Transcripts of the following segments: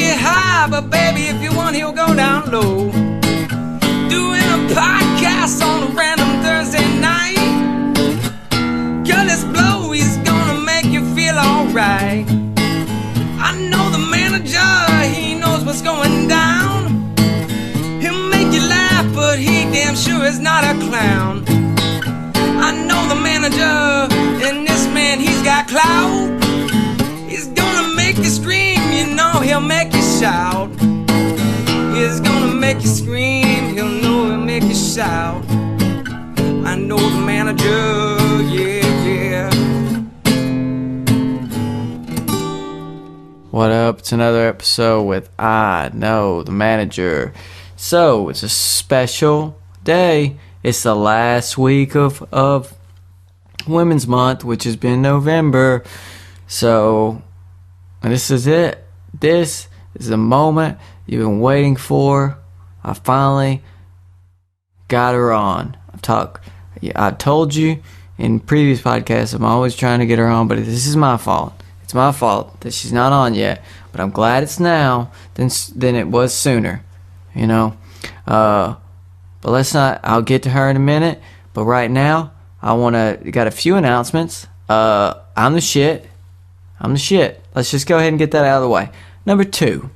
get high, but baby, if you want, he'll go down low. Doing a podcast on a random Thursday night. Girl, this blow, he's gonna make you feel alright. I know the manager, he knows what's going down. He'll make you laugh, but he damn sure is not a clown. I know the manager, and this man, he's got clout. He's gonna make you scream, you know he'll make you shout. He's gonna make you scream, he'll know he'll make you shout. I know the manager, yeah. What up? It's another episode with I Know the Manager. So, it's a special day. It's the last week of Women's Month, which has been November. So, this is it. This is the moment you've been waiting for. I finally got her on. I told you in previous podcasts I'm always trying to get her on, but this is my fault. It's my fault that she's not on yet. But I'm glad it's now than it was sooner. You know? But let's not, I'll get to her in a minute. But right now, got a few announcements. I'm the shit. Let's just go ahead and get that out of the way. Number 2,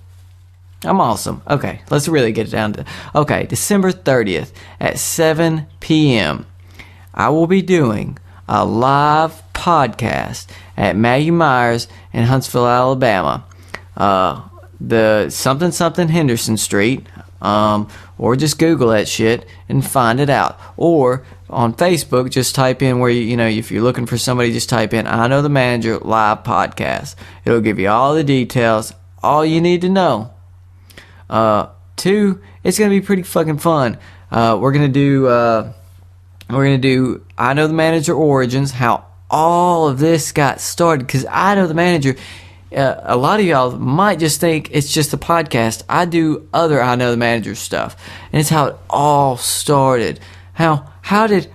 I'm awesome. Okay, let's really get it down to, December 30th at 7 p.m. I will be doing a live podcast at Maggie Myers in Huntsville, Alabama. The something Henderson Street. Or just Google that shit and find it out. Or on Facebook, just type in where if you're looking for somebody, just type in I Know the Manager live podcast. It'll give you all the details, all you need to know. 2, it's gonna be pretty fucking fun. We're gonna do I Know the Manager origins, how all of this got started. Because I Know the Manager. A lot of y'all might just think it's just a podcast. I do other I Know the Manager stuff, and it's how it all started. How did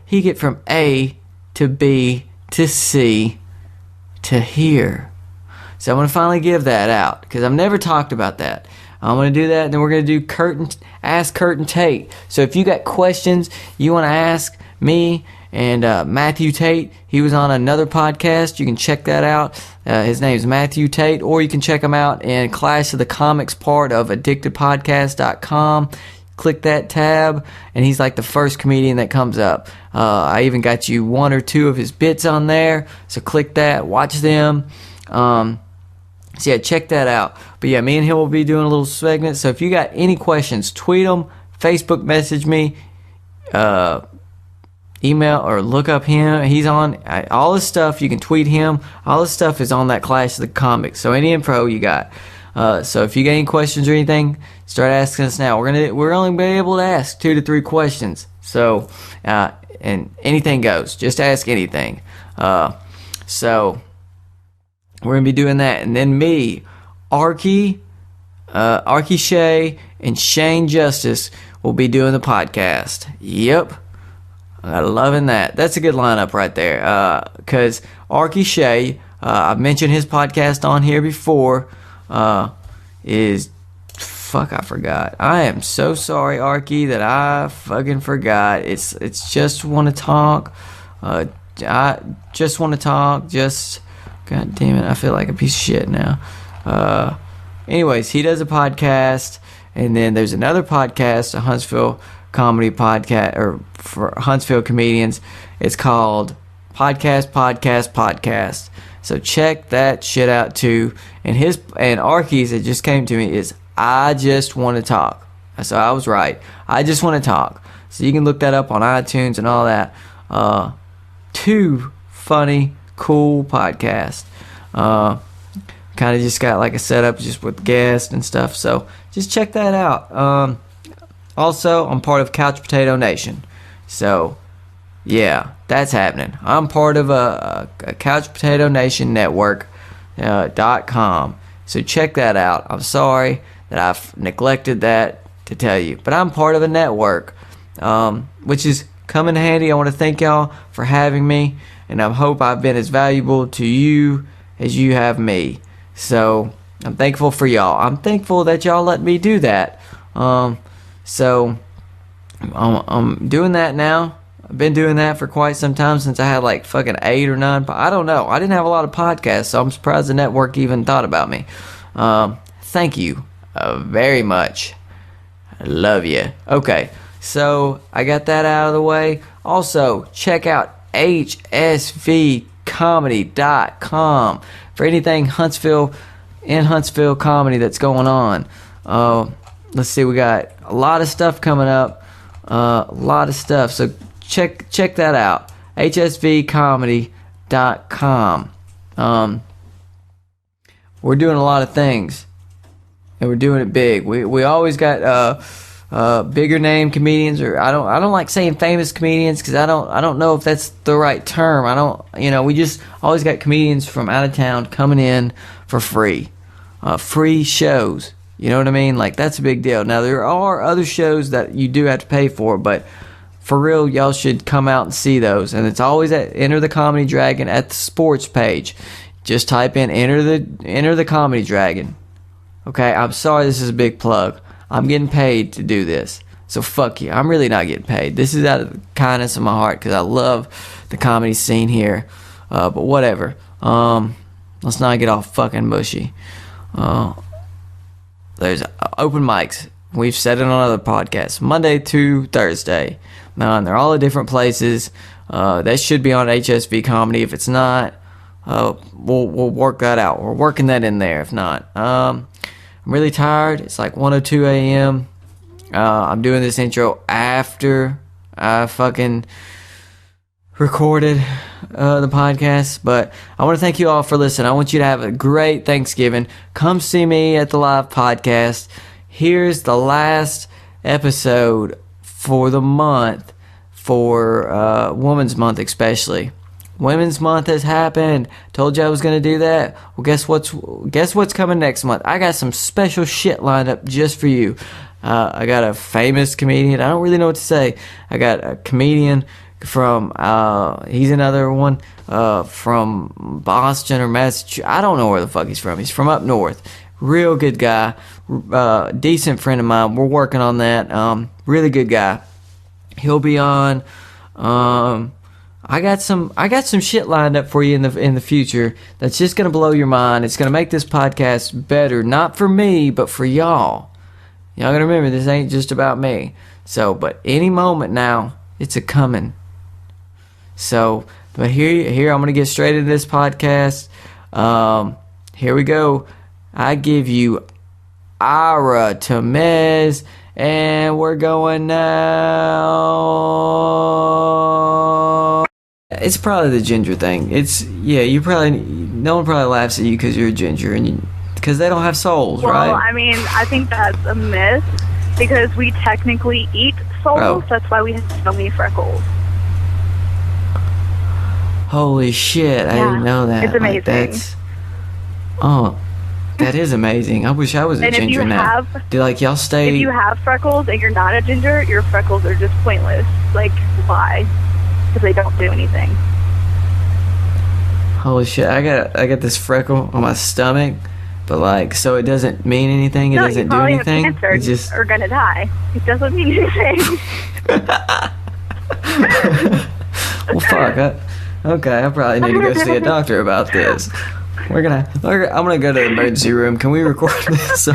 he get from A to B to C to here? So I'm gonna finally give that out because I've never talked about that. I'm gonna do that, and then we're gonna do Ask Kurt and Tate. So if you got questions you want to ask me and Matthew Tate, he was on another podcast. You can check that out. His name is Matthew Tate, or you can check him out in Clash of the Comics part of addictedpodcast.com. Click that tab, and he's like the first comedian that comes up. I even got you 1 or 2 of his bits on there, so click that, watch them. So yeah, check that out. But yeah, me and him will be doing a little segment. So if you got any questions, tweet them, Facebook message me, email or look up him. He's on all this stuff. You can tweet him. All this stuff is on that Clash of the Comics. So any info you got. So if you got any questions or anything, start asking us now. We're only be able to ask 2 to 3 questions. So and anything goes. Just ask anything. So we're gonna be doing that, and then me, Arky Shay, and Shane Justice will be doing the podcast. Yep. I'm loving that. That's a good lineup right there. Because Arky Shay, I've mentioned his podcast on here before, I forgot. I am so sorry, Arky, that I fucking forgot. It's Just Want to Talk. I just want to talk. God damn it, I feel like a piece of shit now. Anyways, he does a podcast, and then there's another podcast, a Huntsville comedy podcast, or for Huntsville comedians. It's called Podcast. So check that shit out too. And Arky's, it just came to me, is I Just Want to Talk. So I was right. I Just Want to Talk. So you can look that up on iTunes and all that. 2 funny, cool podcasts. Kind of just got like a setup just with guests and stuff. So just check that out. Also, I'm part of Couch Potato Nation. So, yeah, that's happening. I'm part of a Couch Potato Nation network .com. So check that out. I'm sorry that I've neglected that to tell you. But I'm part of a network, which is coming handy. I want to thank y'all for having me. And I hope I've been as valuable to you as you have me. So, I'm thankful for y'all. I'm thankful that y'all let me do that. So I'm doing that now. I've been doing that for quite some time, since I had like fucking 8 or 9. I don't know. I didn't have a lot of podcasts, so I'm surprised the network even thought about me. Thank you very much. I love you. Okay, so I got that out of the way. Also, check out hsvcomedy.com for anything Huntsville comedy that's going on. Let's see, we got a lot of stuff coming up. A lot of stuff. So check that out. hsvcomedy.com. We're doing a lot of things, and we're doing it big. We always got bigger name comedians, or I don't like saying famous comedians, because I don't know if that's the right term. We just always got comedians from out of town coming in for free. Free shows. You know what I mean? Like, that's a big deal. Now, there are other shows that you do have to pay for, but for real, y'all should come out and see those. And it's always at Enter the Comedy Dragon at the sports page. Just type in Enter the Comedy Dragon. Okay, I'm sorry this is a big plug. I'm getting paid to do this. So fuck you. I'm really not getting paid. This is out of the kindness of my heart, because I love the comedy scene here. But whatever. Let's not get all fucking mushy. There's open mics. We've said it on other podcasts. Monday to Thursday. And they're all at different places. That should be on HSV Comedy. If it's not, we'll work that out. We're working that in there if not. I'm really tired. It's like 1:02 a.m. I'm doing this intro after I fucking recorded the podcast, but I want to thank you all for listening. I want you to have a great Thanksgiving. Come see me at the live podcast. Here's the last episode for the month, for Women's Month especially. Women's Month has happened. Told you I was going to do that. Well, guess what's coming next month? I got some special shit lined up just for you. I got a famous comedian. I don't really know what to say. I got a comedian from he's another one from Boston or Massachusetts. I don't know where the fuck he's from. He's from up north. Real good guy. Decent friend of mine. We're working on that. Really good guy. He'll be on. I got some shit lined up for you in the future that's just gonna blow your mind. It's gonna make this podcast better, not for me, but for y'all. Y'all gotta remember, this ain't just about me. So, but any moment now, it's a coming. So, but here I'm gonna get straight into this podcast. Here we go. I give you Ira Tamez, and we're going now. It's probably the ginger thing. No one probably laughs at you because you're a ginger, and because they don't have souls, right? Well, I mean, I think that's a myth, because we technically eat souls. Oh. That's why we have so many freckles. Holy shit, I didn't know that. It's amazing. That is amazing. I wish I was a ginger now. Do y'all stay? If you have freckles and you're not a ginger, your freckles are just pointless. Like, why? Because they don't do anything. Holy shit, I got this freckle on my stomach, but so it doesn't mean anything. It doesn't do anything. You probably have cancer or gonna die. It doesn't mean anything. Well, fuck. Okay, I probably need to go see a doctor about this. I'm gonna go to the emergency room. Can we record this? I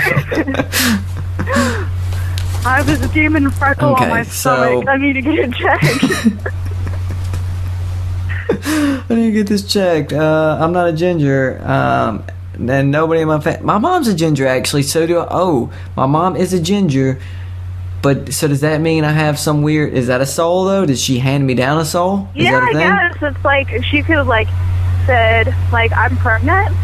have this demon freckle on my stomach. I need to get it checked. I need to get this checked. I'm not a ginger. And nobody in my family. My mom's a ginger, actually. So do I. Oh, my mom is a ginger. But so does that mean I have some weird? Is that a soul though? Did she hand me down a soul? Is that a thing? I guess it's like she could have said I'm pregnant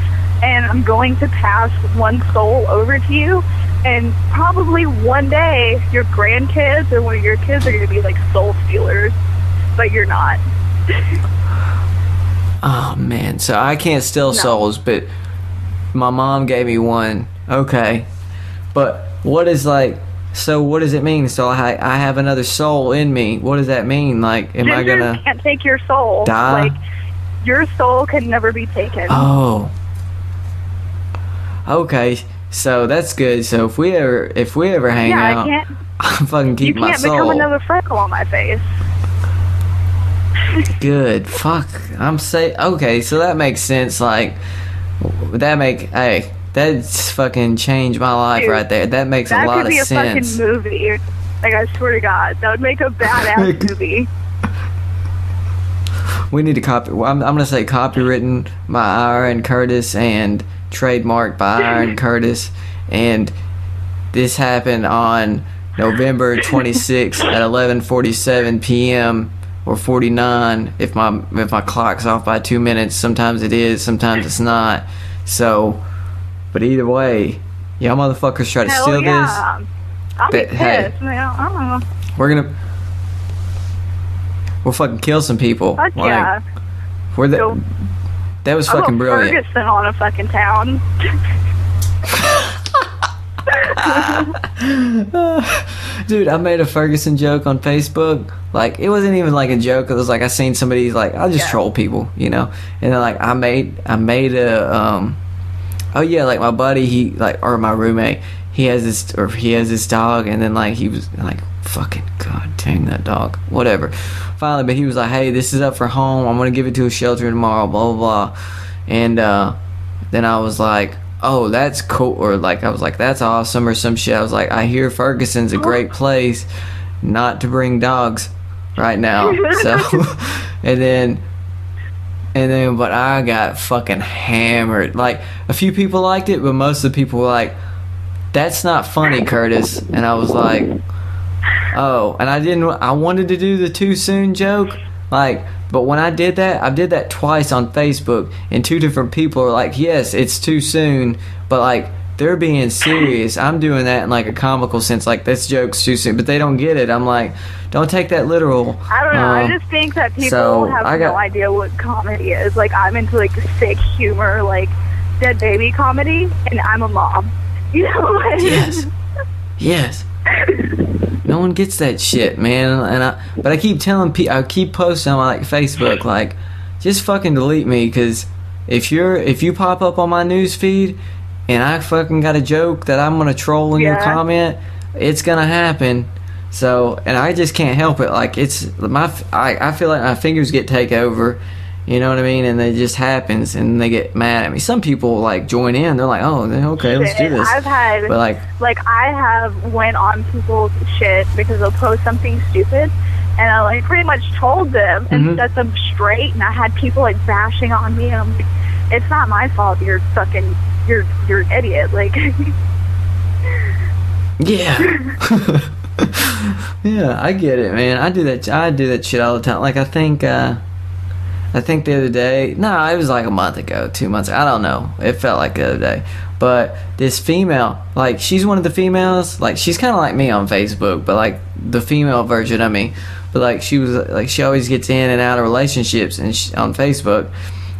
and I'm going to pass one soul over to you, and probably one day your grandkids or one of your kids are going to be soul stealers, but you're not. Oh man, so I can't steal souls, but my mom gave me one. Okay, but what is so what does it mean? So I have another soul in me. What does that mean? Am Gingers I gonna can't take your soul? Die? Your soul can never be taken. Oh, Okay, so that's good. So if we ever hang Yeah, out, I can't. I'm fucking You keep my can't become soul. another freckle on my face. Good. Fuck. Okay, so that makes sense. Like that's fucking changed my life Dude, right there. That makes a That lot could of be a sense. fucking movie. Like, I swear to God, that would make a badass movie. We need to copy. Well, I'm gonna say copywritten by Aaron Curtis and trademarked by Aaron Curtis. And this happened on November 26th at 11:47 p.m. or 49 if my clock's off by 2 minutes. Sometimes it is, sometimes it's not. So, but either way, y'all motherfuckers try to Hell steal yeah. I'll be But, hey. pissed, man. I don't know. this. We'll fucking kill some people. Fuck yeah. So, That was I'll fucking go brilliant. Ferguson on a fucking town. Dude, I made a Ferguson joke on Facebook. Like, it wasn't even like a joke. It was like I seen somebody like, I'll just troll people, you know. And then like I made a oh yeah, like my buddy, he like, or my roommate, he has this dog, and then like he was like, fucking god dang that dog, whatever. Finally, but he was like, hey, this is up for home. I'm gonna give it to a shelter tomorrow, blah blah blah. And then I was like, oh, that's cool, or like I was like, that's awesome, or some shit. I was like, I hear Ferguson's a great place not to bring dogs right now. So and then but I got fucking hammered. Like, a few people liked it, but most of the people were like, that's not funny, Curtis. And I was like, oh. And I wanted to do the too soon joke, like, but when I did that twice on Facebook, and two different people are like, yes, it's too soon, but like, they're being serious. I'm doing that in like a comical sense, like, this joke's too soon, but they don't get it. I'm like, don't take that literal. I don't know. I just think that people have no idea what comedy is. Like, I'm into like sick humor, like dead baby comedy, and I'm a mom. You know? Yes. No one gets that shit, man. But I keep telling people, I keep posting on like Facebook, like, just fucking delete me, because if you pop up on my news feed and I fucking got a joke that I'm gonna troll in your comment, it's gonna happen. So, and I just can't help it. Like, I feel like my fingers get taken over. You know what I mean? And it just happens, and they get mad at me. Some people like join in. They're like, "Oh, okay, let's do this." I've had, but like I have went on people's shit because they'll post something stupid, and I like pretty much told them and set them straight. And I had people like bashing on me. And I'm like, it's not my fault. You're an idiot. Like, yeah. Yeah, I get it, man. I do that shit all the time. Like, I think the other day, no, it was like a month ago, 2 months ago, I don't know. It felt like the other day. But this female, like, she's one of the females, like, she's kind of like me on Facebook, but like the female version of me. But like, she was like, she always gets in and out of relationships and on Facebook.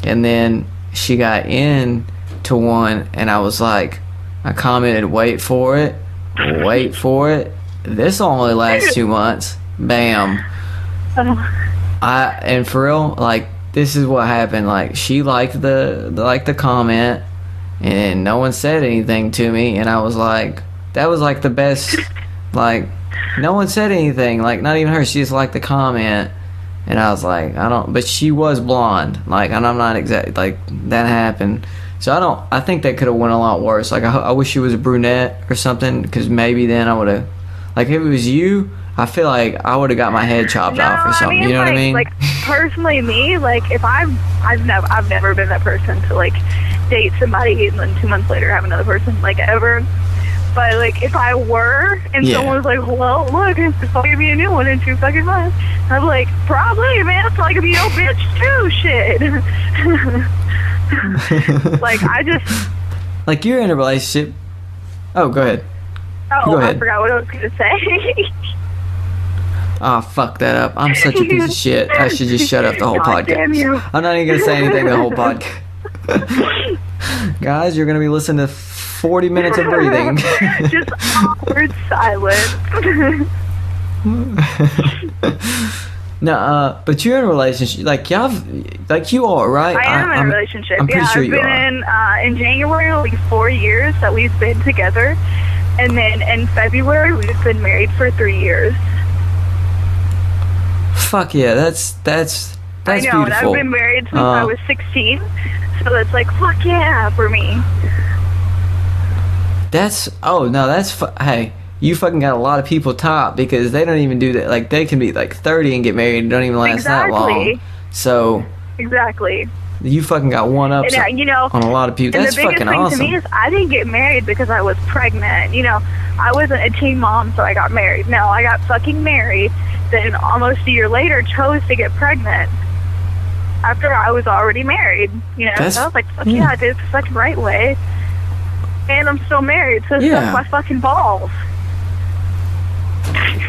And then she got in to one, and I was like, I commented, wait for it. This only lasts 2 months. Bam. And for real, like, this is what happened. Like, she liked the comment, and no one said anything to me, and I was like, that was like the best. Like, no one said anything, like, not even her. She just liked the comment, and I was like, but she was blonde, like, and I'm not exactly, like, that happened. So I think that could have went a lot worse. Like, I wish she was a brunette or something, because maybe then I would have, like, if it was you, I feel like I would have got my head chopped off or something. You know what I mean? Like, personally, me, like, if I've never been that person to like date somebody and then 2 months later have another person, like, ever. But like, if I were, and someone was like, well, look, I'll give you a new one in 2 fucking months, I'm like, probably, man. So I could be your bitch too. Shit. Like, I just, like, you're in a relationship. Oh, go ahead. Oh, go ahead. I forgot what I was gonna say. Oh, fuck that up. I'm such a piece of shit. I should just shut up the whole God podcast. damn you. I'm not even going to say anything the whole podcast. Guys, you're going to be listening to 40 minutes of breathing. Just awkward silence. No, but you're in a relationship, like y'all, like you are, right? I am in a relationship. I'm pretty sure I've you are. been in January, like 4 years that we've been together, and then in February we've been married for 3 years. Fuck yeah, that's I know, beautiful. and I've been married since I was 16, so that's like fuck yeah for me. Hey, you fucking got a lot of people top because they don't even do that. Like, they can be like 30 and get married and don't even last that long. So Exactly. you fucking got one up And, you know, on a lot of people. and That's the biggest fucking thing awesome. to me is I didn't get married because I was pregnant. You know, I wasn't a teen mom, so I got married. No, I got fucking married. Then almost a year later, chose to get pregnant after I was already married. You know, so I was like, fuck yeah, I did it the fucking right way. And I'm still married, so suck my fucking balls.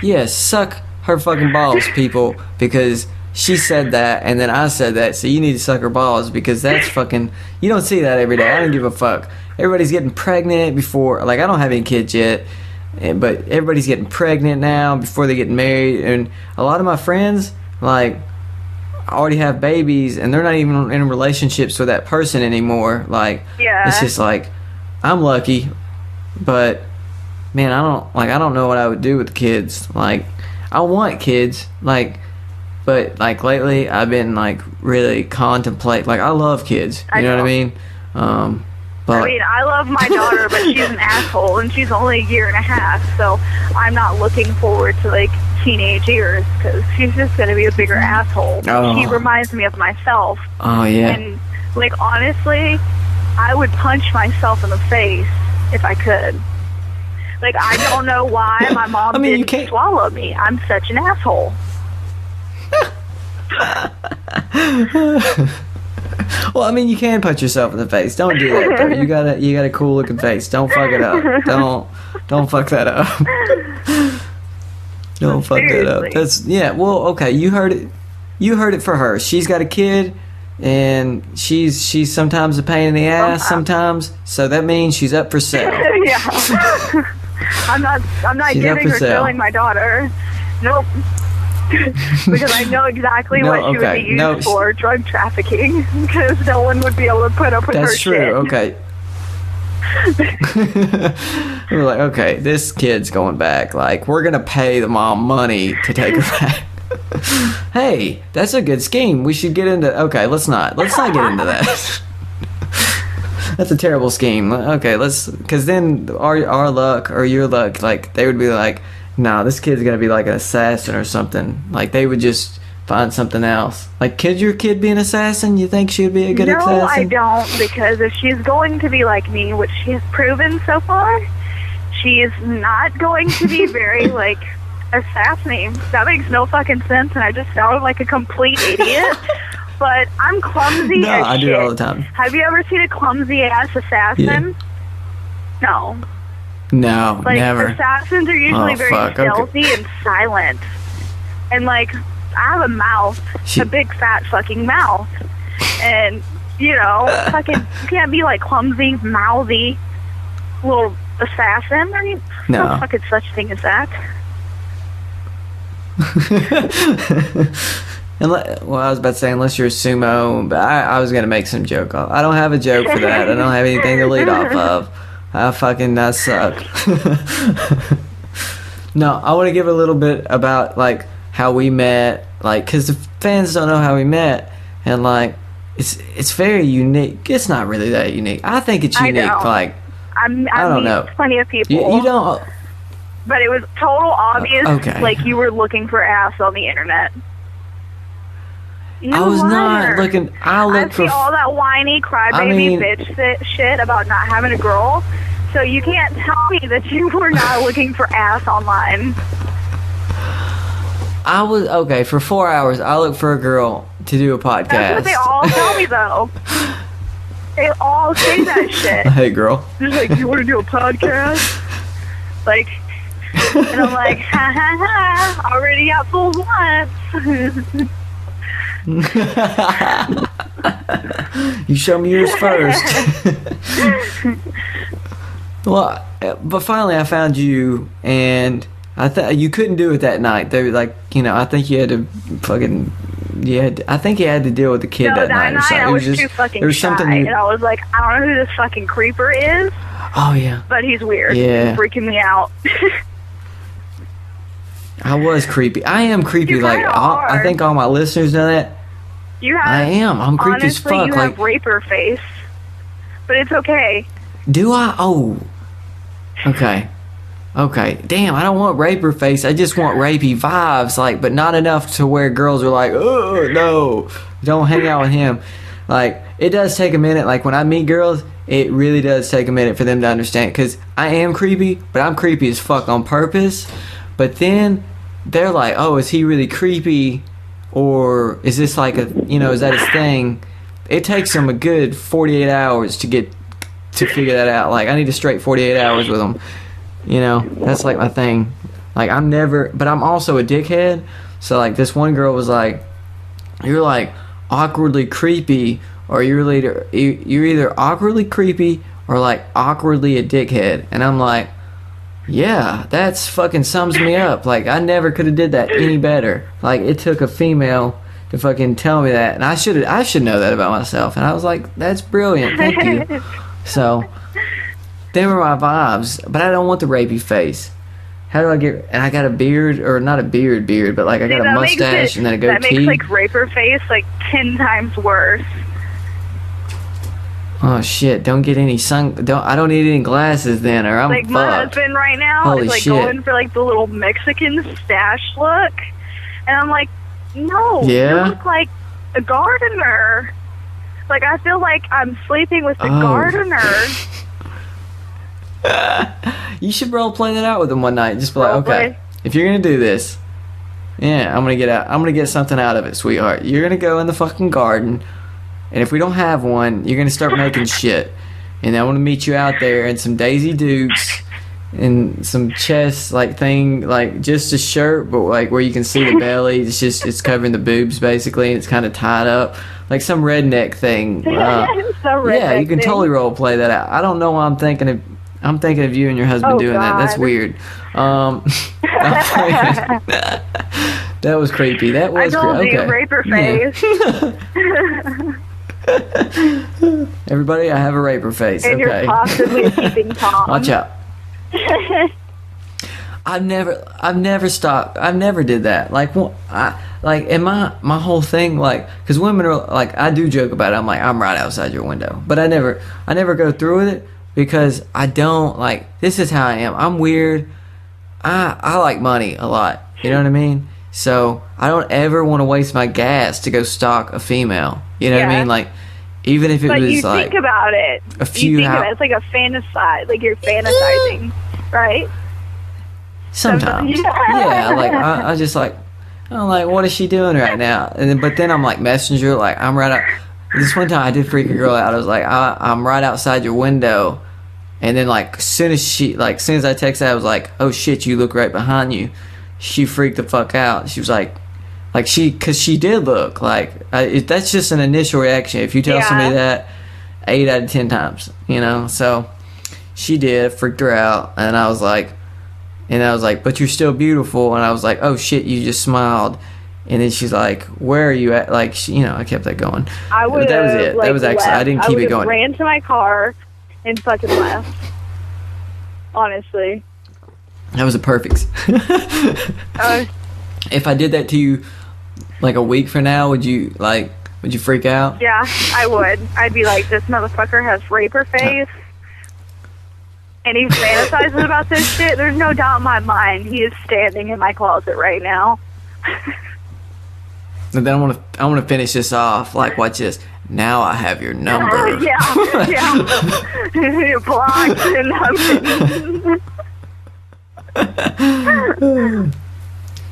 Yeah, suck her fucking balls, people, because she said that and then I said that, so you need to suck her balls because that's fucking, you don't see that every day. I don't give a fuck. Everybody's getting pregnant before, like, I don't have any kids yet, but everybody's getting pregnant now before they get married, and a lot of my friends, like, already have babies and they're not even in relationships with that person anymore. Like, it's just like, I'm lucky, but man, I don't know what I would do with the kids. Like, I want kids, like, but like lately I've been like really contemplate. Like, I love kids, you know what I mean? But I mean, I love my daughter, but she's an asshole, and she's only a year and a half, so I'm not looking forward to like teenage years because she's just gonna be a bigger asshole. She reminds me of myself. Oh yeah. And like, honestly, I would punch myself in the face if I could. Like, I don't know why my mom didn't swallow me. I'm such an asshole. Well, I mean, you can punch yourself in the face. Don't do that, though. You got a cool looking face. Don't fuck it up. Don't fuck that up. Don't fuck that up. That's well, okay. You heard it. You heard it for her. She's got a kid, and she's sometimes a pain in the ass. Sometimes, so that means she's up for sale. Yeah. I'm not She's giving or killing my daughter. Nope. Because I know exactly what she would be used for, drug trafficking, because no one would be able to put up with her shit. That's true, okay. We're like, okay, this kid's going back. Like, we're going to pay the mom money to take her back. Hey, that's a good scheme. We should get into... Okay, let's not get into that. That's a terrible scheme. Okay, because then our luck or your luck, like, they would be like, nah, this kid's gonna be like an assassin or something. Like, they would just find something else. Like, could your kid be an assassin? You think she'd be a good assassin? No, I don't, because if she's going to be like me, which she has proven so far, she is not going to be very, like, assassinating. That makes no fucking sense, and I just sounded like a complete idiot. But I'm clumsy as shit. I do it all the time. Have you ever seen a clumsy-ass assassin? Yeah. No, like, never. Assassins are usually very stealthy and silent. And, like, I have a mouth, a big fat fucking mouth. And, you know, fucking, you can't be, like, clumsy, mouthy little assassin. I mean, no fucking such thing as that. Well, I was about to say, unless you're a sumo, but I was going to make some joke. I don't have a joke for that. I don't have anything to lead off of. I suck. No, I want to give a little bit about, like, how we met, like, because the fans don't know how we met, and, like, it's very unique. It's not really that unique. I think it's unique. Like, I don't know. Plenty of people. You don't. But it was total obvious, like, you were looking for ass on the internet. I was not looking. I see all that whiny crybaby bitch shit about not having a girl. So you can't tell me that you were not looking for ass online. I was for 4 hours. I looked for a girl to do a podcast. That's what they all tell me, though. They all say that shit. Hey, girl. They're like, you want to do a podcast? Like, and I'm like, ha ha ha! Already got fooled once. You show me yours first. Well, but finally I found you, and You couldn't do it that night. They were like, I think you had to fucking. I think you had to deal with the kid that night or something. I was too fucking shy, and I was like, I don't know who this fucking creeper is. Oh yeah. But he's weird. Yeah. He's freaking me out. I was creepy. I am creepy. You like I think all my listeners know that. I am. I'm creepy as fuck. You have raper face, but it's okay. Do I? Oh. Okay. Damn, I don't want raper face. I just want rapey vibes, like, but not enough to where girls are like, oh no, don't hang out with him. Like, it does take a minute. Like, when I meet girls, it really does take a minute for them to understand, because I am creepy, but I'm creepy as fuck on purpose. But then they're like, oh, is he really creepy, or is this like is that his thing? It takes them a good 48 hours to figure that out. Like, I need a straight 48 hours with them. That's like my thing. Like, but I'm also a dickhead. So like, this one girl was like, you're like awkwardly creepy, or you're either awkwardly creepy or like awkwardly a dickhead. And I'm like, yeah, that's fucking sums me up. Like, I never could have did that any better. Like, it took a female to fucking tell me that, and I should know that about myself. And I was like, that's brilliant, thank you. So they were my vibes, but I don't want the rapey face. How do I get? And I got a beard, or not a beard, but like I got a mustache and then a goatee. That makes like raper face like 10 times worse. Oh shit! Don't get any I don't need any glasses then, or I'm like fucked. My husband right now Holy is like shit. Going for like the little Mexican stash look, and I'm like, no, yeah? You look like a gardener. Like, I feel like I'm sleeping with the gardener. You should role play that out with him one night. Just be like, okay, if you're gonna do this, yeah, I'm gonna get something out of it, sweetheart. You're gonna go in the fucking garden, and if we don't have one, you're gonna start making shit. And I want to meet you out there in some Daisy Dukes and some chest thing, like just a shirt, but like where you can see the belly. It's covering the boobs basically, and it's kind of tied up like some redneck thing. Yeah, you can totally role play that out. I don't know why I'm thinking of you and your husband doing that. That's weird. That was creepy. That was I told creepy. you, raper face. Everybody, I have a raper face. And you're possibly keeping Tom. Watch out. I've never stopped. I've never did that. Like, and my whole thing, like, because women are like, I do joke about it. I'm like, I'm right outside your window, but I never go through with it, because I don't like. This is how I am. I'm weird. I like money a lot. You know what I mean? So I don't ever want to waste my gas to go stalk a female. You know what I mean? Like, even if it was you like, think about it. A few. You think about it. It's like a fantasize. Like, you're fantasizing, right? Sometimes. Yeah. Like I just like, I'm like, what is she doing right now? But then I'm like, messenger. Like, I'm right out. This one time I did freak a girl out. I was like, I'm right outside your window. And then like, as soon as I texted, I was like, oh shit, you look right behind you. She freaked the fuck out. She was like because she did look like, that's just an initial reaction. If you tell somebody that 8 out of 10 times, so she did, freaked her out. And I was like, but you're still beautiful. And I was like, oh shit, you just smiled. And then she's like, where are you at? Like, I kept that going. That was it. That was actually, I didn't keep it going. I ran to my car and fucking left. Honestly. That was a perfect. If I did that to you like a week from now, would you freak out? Yeah, I would. I'd be like, this motherfucker has raper face. And he fantasizes about this shit. There's no doubt in my mind he is standing in my closet right now. And then I want to finish this off. Like, watch this. Now I have your number. Yeah. You're blocked and I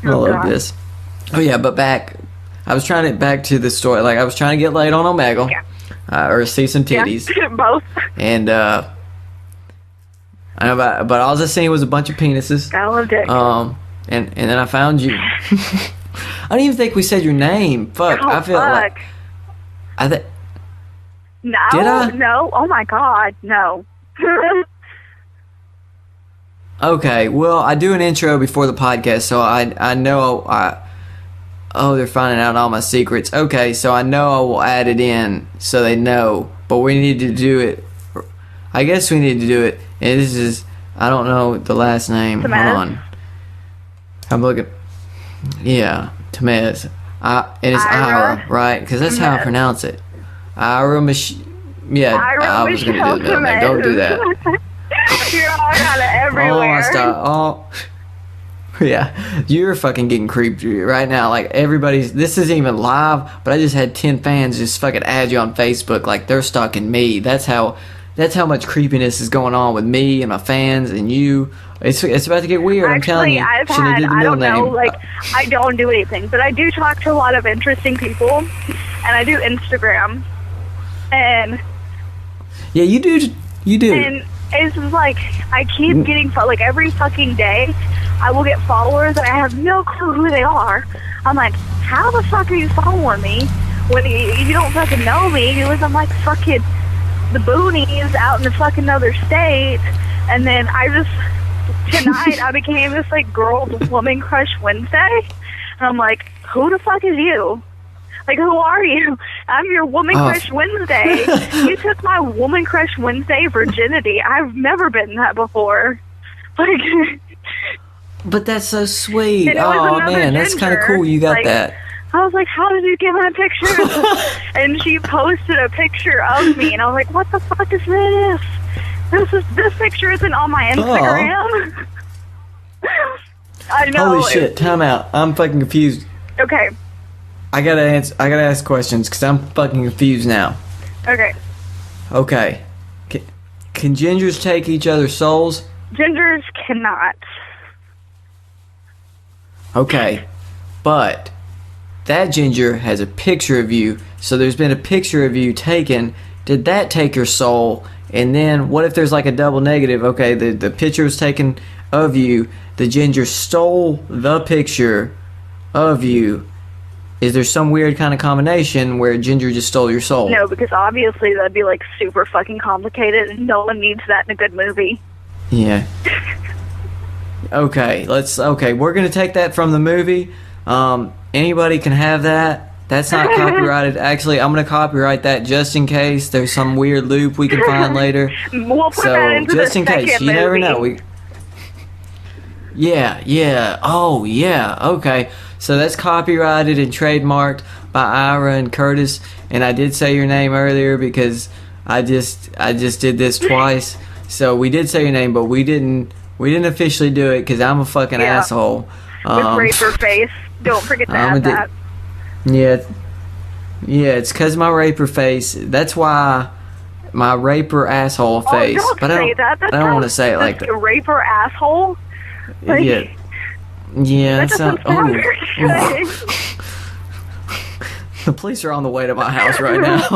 love this. Oh yeah, but back to the story. Like, I was trying to get laid on Omegle, or see some titties. Yeah, both. And I know, but all I was seeing was a bunch of penises. I loved it. And then I found you. I don't even think we said your name. Fuck. Oh, I feel like. No. Did I? No. Oh my God. No. Okay, well, I do an intro before the podcast, so I know oh, they're finding out all my secrets. Okay, so I know I will add it in so they know, but we need to do it. I guess we need to do it. And this is, I don't know the last name. Tamez. Hold on. I'm looking. Yeah, Tamez. And it's Ira, right? Because that's how I pronounce it. Ira Yeah, I was going to do the middle name. Don't do that. You're all kind of everywhere. Oh, yeah. You're fucking getting creepy right now. Like, this isn't even live, but I just had 10 fans just fucking add you on Facebook. Like, they're stalking me. That's how much creepiness is going on with me and my fans and you. It's about to get weird. I'm telling you. I don't know, like, I don't do anything, but I do talk to a lot of interesting people, and I do Instagram, and yeah, you do. And it's just like I keep getting like every fucking day, I will get followers, and I have no clue who they are. I'm like, how the fuck are you following me when you don't fucking know me? You live in like fucking the boonies out in the fucking other state, and then tonight I became this like girl's woman crush Wednesday, and I'm like, who the fuck is you? Like, who are you? I'm your woman crush Wednesday. You took my woman crush Wednesday virginity. I've never been that before. Like, but that's so sweet. Oh man, that's kind of cool. You got like, that. I was like, how did you get my picture? And she posted a picture of me, and I was like, what the fuck is this? This picture isn't on my Instagram. I know. Holy shit! Time out. I'm fucking confused. Okay. I gotta ask questions because I'm fucking confused now. Okay. Okay. Can gingers take each other's souls? Gingers cannot. Okay, but that ginger has a picture of you, so there's been a picture of you taken. Did that take your soul? And then what if there's like a double negative? Okay, the picture was taken of you. The ginger stole the picture of you. Is there some weird kind of combination where ginger just stole your soul? No, because obviously that'd be like super fucking complicated, and no one needs that in a good movie. Yeah. Okay, we're gonna take that from the movie. Anybody can have that. That's not copyrighted. Actually, I'm gonna copyright that just in case there's some weird loop we can find later. We'll put that into just the in case, second you never movie. know. Yeah. Oh, yeah. Okay. So that's copyrighted and trademarked by Ira and Curtis. And I did say your name earlier because I just did this twice. So we did say your name, but we didn't officially do it because I'm a fucking asshole. With raper face. Don't forget to add that. Yeah, it's because my raper face. That's why my raper asshole face. Don't but say that. I don't want to say it like that. Raper asshole? Like, yeah. That doesn't sound very good. The police are on the way to my house right now.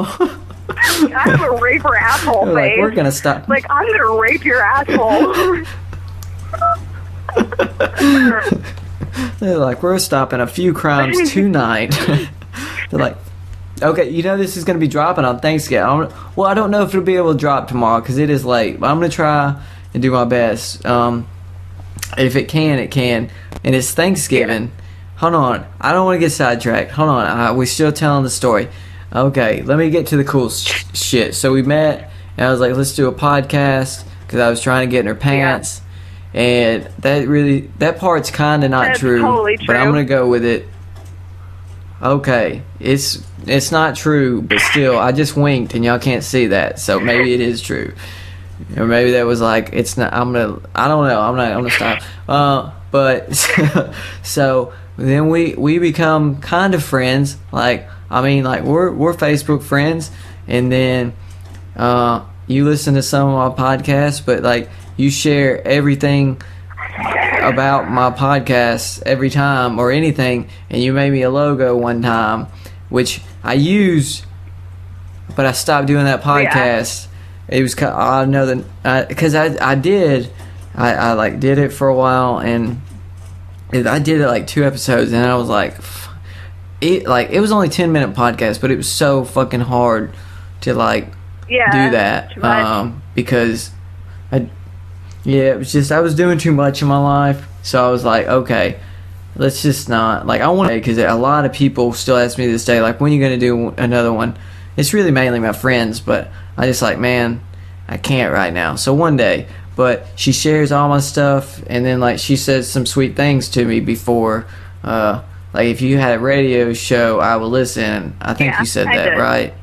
I have a raper asshole face. Like, we're gonna stop. Like, I'm gonna rape your asshole. They're like, we're stopping a few crimes tonight. They're like, okay, this is going to be dropping on Thanksgiving. Well, I don't know if it'll be able to drop tomorrow because it is late. But I'm going to try and do my best. If it can, it can. And it's Thanksgiving. Yeah. Hold on. I don't want to get sidetracked. Hold on. We're still telling the story. Okay, let me get to the cool shit. So we met, and I was like, let's do a podcast because I was trying to get in her pants. Yeah. And that part's kind of not true, totally true, but I'm gonna go with it. Okay, it's not true, but still, I just winked and y'all can't see that, so maybe it is true, or maybe that was like it's not. I don't know. I'm gonna stop. But so then we become kind of friends. Like we're Facebook friends, and then you listen to some of my podcasts, but like. You share everything about my podcast every time or anything, and you made me a logo one time, which I used, but I stopped doing that podcast. Yeah. It was I know that because I did it for a while, and I did it like 2 episodes, and I was like, it was only 10-minute podcast, but it was so fucking hard to do that because Yeah, it was just I was doing too much in my life, so I was like, okay, let's just not. Like, I want to, because a lot of people still ask me this day, like, when are you going to do another one? It's really mainly my friends, but I just like, man, I can't right now. So one day, but she shares all my stuff, and then like she says some sweet things to me before. Like, if you had a radio show, I will listen. I think you said that, right?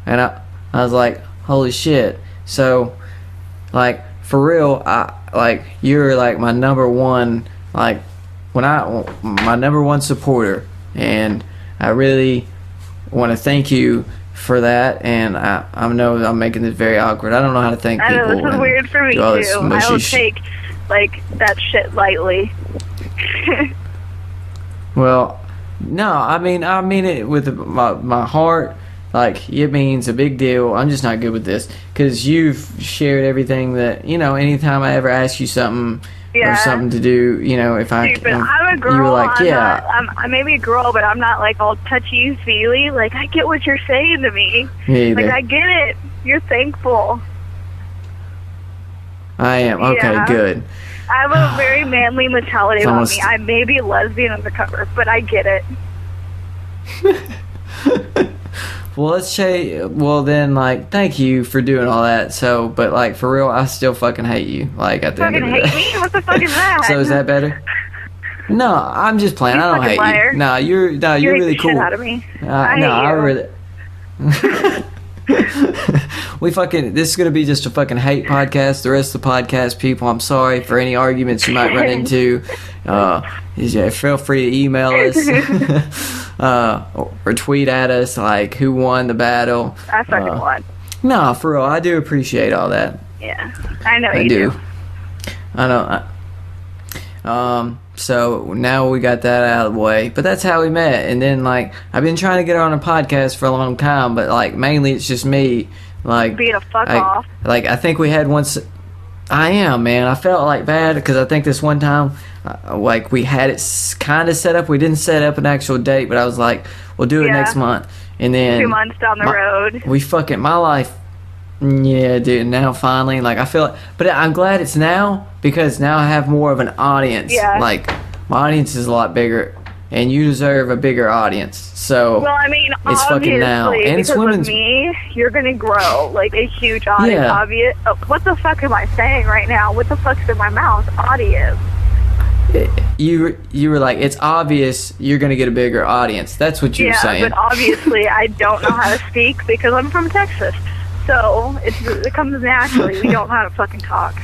And I was like, holy shit. So, like, for real, you're like my number one, like, my number one supporter, and I really want to thank you for that. And I know I'm making this very awkward. I don't know how to thank people. I know, this is weird for me too. I don't take like that shit lightly. Well, no, I mean it with my heart. Like, it means a big deal. I'm just not good with this because you've shared everything that, anytime I ever ask you something or something to do, if I... Dude, but I'm a girl. You were like, I may be a girl, but I'm not, like, all touchy-feely. Like, I get what you're saying to me. Me either. Like, I get it. You're thankful. I am. Okay, good. I have a very manly mentality about me. I may be lesbian undercover, but I get it. Well, let's say, then, like, thank you for doing all that. So, but, like, for real, I still fucking hate you. Like, at the end of the day. Fucking hate me? What the fuck is that? So is that better? No, I'm just playing. I don't hate liar. you. No, you're really cool. Shit out of me. I really. This is gonna be just a fucking hate podcast. The rest of the podcast, people, I'm sorry for any arguments you might run into. Feel free to email us. Or tweet at us, like, who won the battle. I fucking won. No, for real, I do appreciate all that. Yeah, I know you do. I know. So now we got that out of the way, but that's how we met. And then, like, I've been trying to get her on a podcast for a long time, but, like, mainly it's just me, like, being a fuck off. Like, I think we had once. I am, man. I felt like bad because I think this one time, like, we had it kind of set up. We didn't set up an actual date, but I was like, we'll do it next month. And then 2 months down the road, my life. Yeah, dude. Now finally, like, I feel like, but I'm glad it's now because now I have more of an audience. Yeah. Like, my audience is a lot bigger, and you deserve a bigger audience. So, well, I mean, it's fucking now, and it's women's. Of me, you're gonna grow like a huge audience. Yeah. Obvious. Oh, what the fuck am I saying right now? What the fuck's in my mouth? Audience. You were like, it's obvious you're gonna get a bigger audience. That's what you were saying. Yeah, but obviously I don't know how to speak because I'm from Texas. So it comes naturally. We don't know how to fucking talk.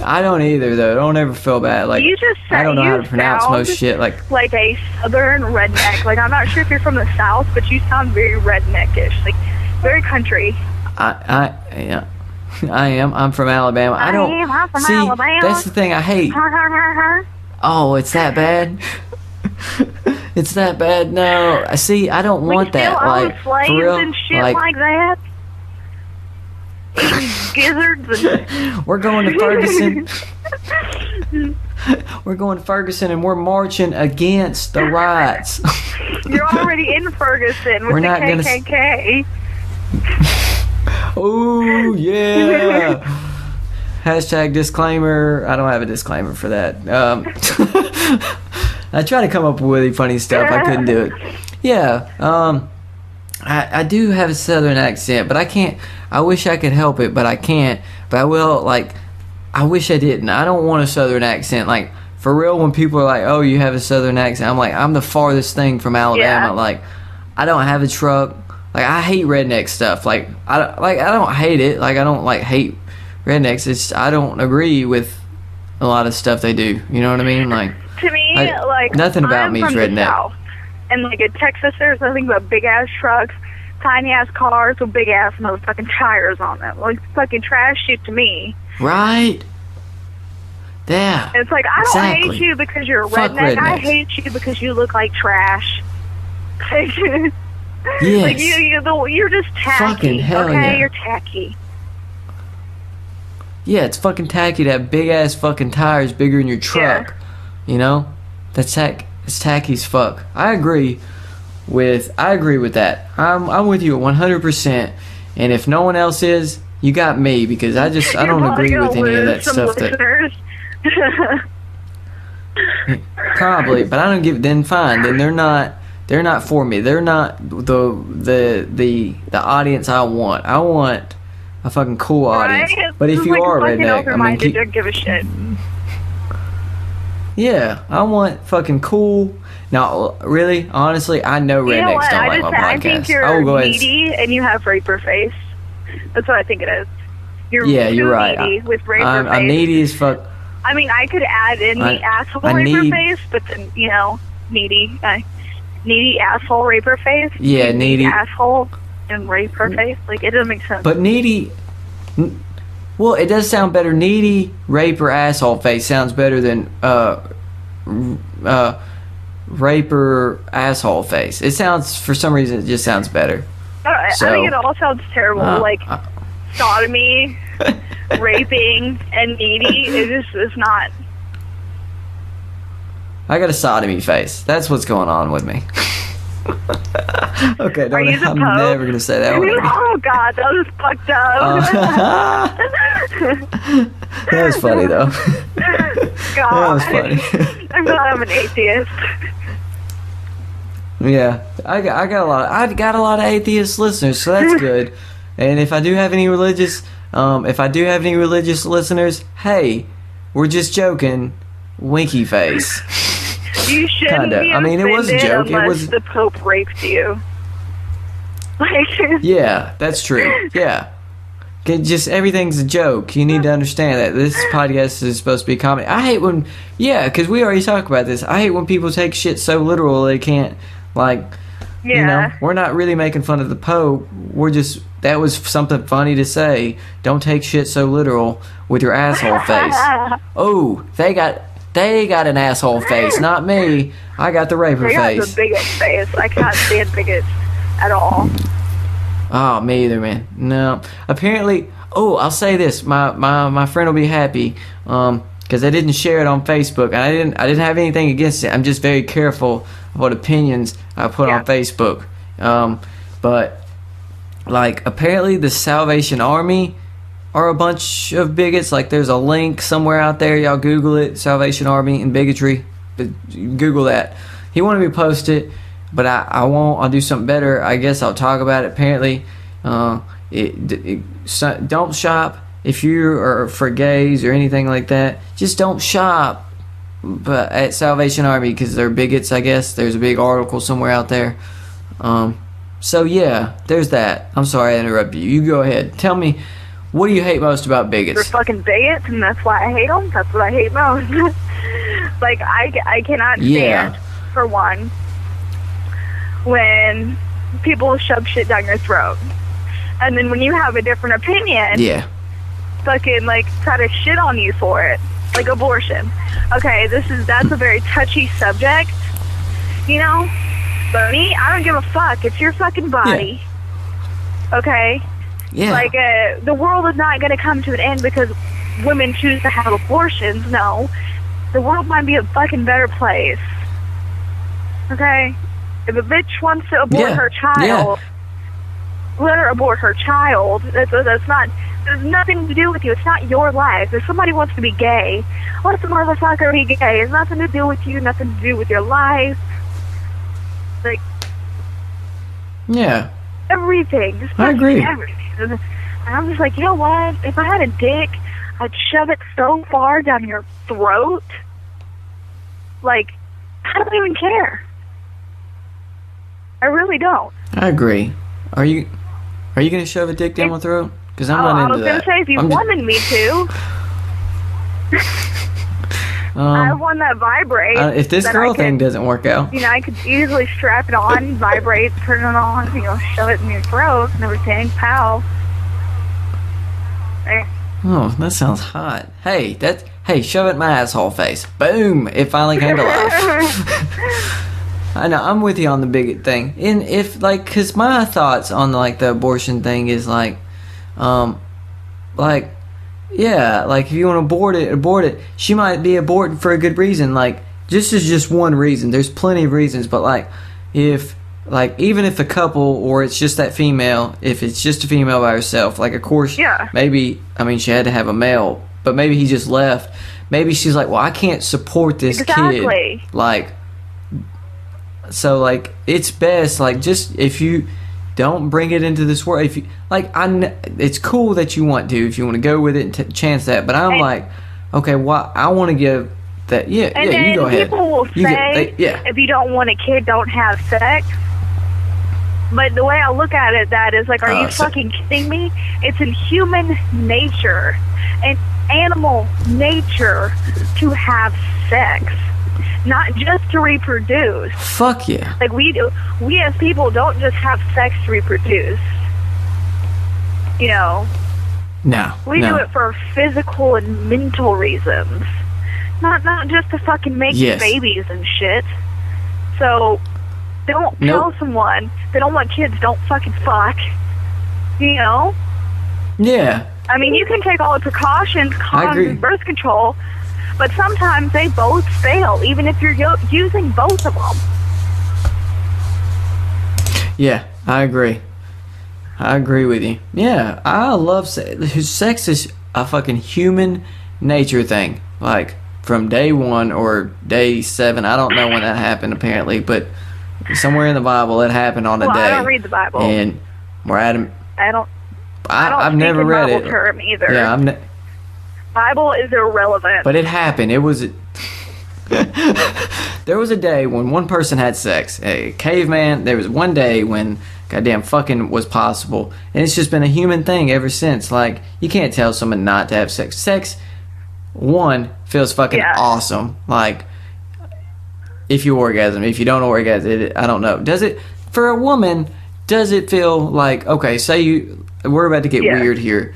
I don't either, though. Don't ever feel bad. Like, I don't know how to pronounce most shit. Like a southern redneck. Like, I'm not sure if you're from the South, but you sound very redneckish. Like, very country. Yeah. I am. I'm from Alabama. I'm from Alabama. That's the thing I hate. Oh, it's that bad? It's that bad? No. See, I don't want that. Like, slaves for real, and shit like that. Gizzards and... We're going to Ferguson. We're going to Ferguson, and we're marching against the riots. You're already in Ferguson with the KKK. Oh, yeah. Hashtag disclaimer. I don't have a disclaimer for that. I try to come up with really funny stuff. I couldn't do it. Yeah. I do have a southern accent, but I can't. I wish I could help it, but I can't. But I will, like, I wish I didn't. I don't want a southern accent. Like, for real, when people are like, oh, you have a southern accent, I'm like, I'm the farthest thing from Alabama. Yeah. Like, I don't have a truck. Like, I hate redneck stuff. Like, I don't hate it. Like, I don't, like, hate rednecks. It's, I don't agree with a lot of stuff they do. You know what I mean? Like, to me, like, nothing about me is redneck. South. And, like, in Texas, there's nothing but big-ass trucks, tiny-ass cars with big-ass motherfucking tires on them. Like, fucking trash shit to me. Right. Yeah. And it's like, I don't hate you because you're a redneck. I hate you because you look like trash. Yes. Like, you're just tacky. Fucking hell okay? yeah. You're tacky. Yeah, it's fucking tacky to have big-ass fucking tires bigger than your truck. Yeah. You know? It's tacky as fuck. I agree with that. I'm with you 100%. And if no one else is, You got me because I don't agree with any of that stuff. Probably, but I don't give. Then fine. Then they're not for me. They're not the audience I want. I want a fucking cool audience. Right? But if you like are redneck, don't give a shit. Yeah, I want fucking cool. Now, really, honestly, I know rednecks don't like my podcast. I think you're needy and you have raper face. That's what I think it is. You're right. Needy with raper face. I'm needy as fuck. I mean, I could add in the asshole raper face, but then, needy. Needy asshole raper face. Yeah, needy asshole and raper face. Like, it doesn't make sense. But needy... Well, it does sound better. Needy raper asshole face sounds better than raper asshole face. It sounds, for some reason, it just sounds better. I think it all sounds terrible. Sodomy, raping, and needy. It's not. I got a sodomy face. That's what's going on with me. Okay, I'm never going to say that one. Oh, God, that was fucked up. That was funny, though. God. That was funny. I'm glad I'm an atheist. Yeah, I got a lot of atheist listeners, so that's good. And if I do have any religious listeners, hey, we're just joking. Winky face. You shouldn't be offended. It was a joke. Unless it was the Pope raped you. Yeah, that's true. Yeah. Just everything's a joke. You need to understand that this podcast is supposed to be comedy. I hate when, because we already talked about this. I hate when people take shit so literal they can't, we're not really making fun of the Pope. That was something funny to say. Don't take shit so literal with your asshole face. Oh, they got an asshole face, not me. I got the raper face. They got the bigot face. I can't stand bigots at all. Oh, me either, man. No. Apparently, I'll say this. My friend will be happy because I didn't share it on Facebook. And I didn't have anything against it. I'm just very careful of what opinions I put on Facebook. But, apparently the Salvation Army are a bunch of bigots. There's a link somewhere out there. Y'all Google it. Salvation Army and bigotry. Google that. He wanted me to post it. But I won't. I'll do something better. I guess I'll talk about it. Apparently, don't shop if you are for gays or anything like that. Just don't shop at Salvation Army because they're bigots, I guess. There's a big article somewhere out there. So, yeah, there's that. I'm sorry I interrupted you. You go ahead. Tell me, what do you hate most about bigots? They're fucking bigots, and that's why I hate them. That's what I hate most. I cannot stand, for one, when people shove shit down your throat. And then when you have a different opinion, fucking, try to shit on you for it. Like abortion. Okay, that's a very touchy subject, But me, I don't give a fuck. It's your fucking body. Yeah. Okay? Yeah. The world is not going to come to an end because women choose to have abortions. No. The world might be a fucking better place. Okay? If a bitch wants to abort her child, let her abort her child. That's not... There's nothing to do with you. It's not your life. If somebody wants to be gay, let the motherfucker be gay. It's nothing to do with you, nothing to do with your life. Yeah. Everything. I agree. Everything. And I'm just like, you know what? If I had a dick, I'd shove it so far down your throat. I don't even care. I really don't. I agree. Are you gonna shove a dick down my throat? Because I'm not into that. I was gonna say if you wanted me to. I have one that vibrates. If this girl thing doesn't work out, I could easily strap it on, vibrate, turn it on, shove it in your throat and everything. Pow. There. Oh, that sounds hot. Hey, shove it in my asshole face. Boom! It finally came to life. I know, I'm with you on the bigot thing. And if, because my thoughts on, the abortion thing is, if you want to abort it. She might be aborting for a good reason. This is just one reason. There's plenty of reasons, but, if like, even if a couple or it's just that female, if it's just a female by herself, like, of course, maybe, I mean, she had to have a male, but maybe he just left. Maybe she's like, well, I can't support this kid. Like, so, like, it's best, like, just if you don't bring it into this world, if you, like, it's cool that you want to, if you want to go with it and chance that, but I'm like, okay, well, I want to give that, you go ahead. People will say, if you don't want a kid, don't have sex. But the way I look at it, that is like, are you fucking kidding me? It's in human nature and animal nature to have sex, not just to reproduce. Fuck yeah. Like, we as people don't just have sex to reproduce. You know? No. We do it for physical and mental reasons. Not just to fucking make babies and shit. So, don't tell someone they don't want kids, don't fucking fuck. You know? Yeah. I mean, you can take all the precautions, condoms, and birth control, but sometimes they both fail, even if you're using both of them. Yeah, I agree. I agree with you. Yeah, I love sex. Sex is a fucking human nature thing. Like, from day 1 or day 7, I don't know when that happened apparently, but somewhere in the Bible it happened on a day. I don't read the Bible. And we're at him. I've never read it. Term either. Yeah, Bible is irrelevant. But it happened. It was. There was a day when one person had sex. A caveman. There was one day when goddamn fucking was possible, and it's just been a human thing ever since. Like, you can't tell someone not to have sex. Sex, one, feels fucking awesome. Like, if you orgasm, if you don't orgasm, I don't know. Does it for a woman? Does it feel like, okay? Say we're about to get weird here,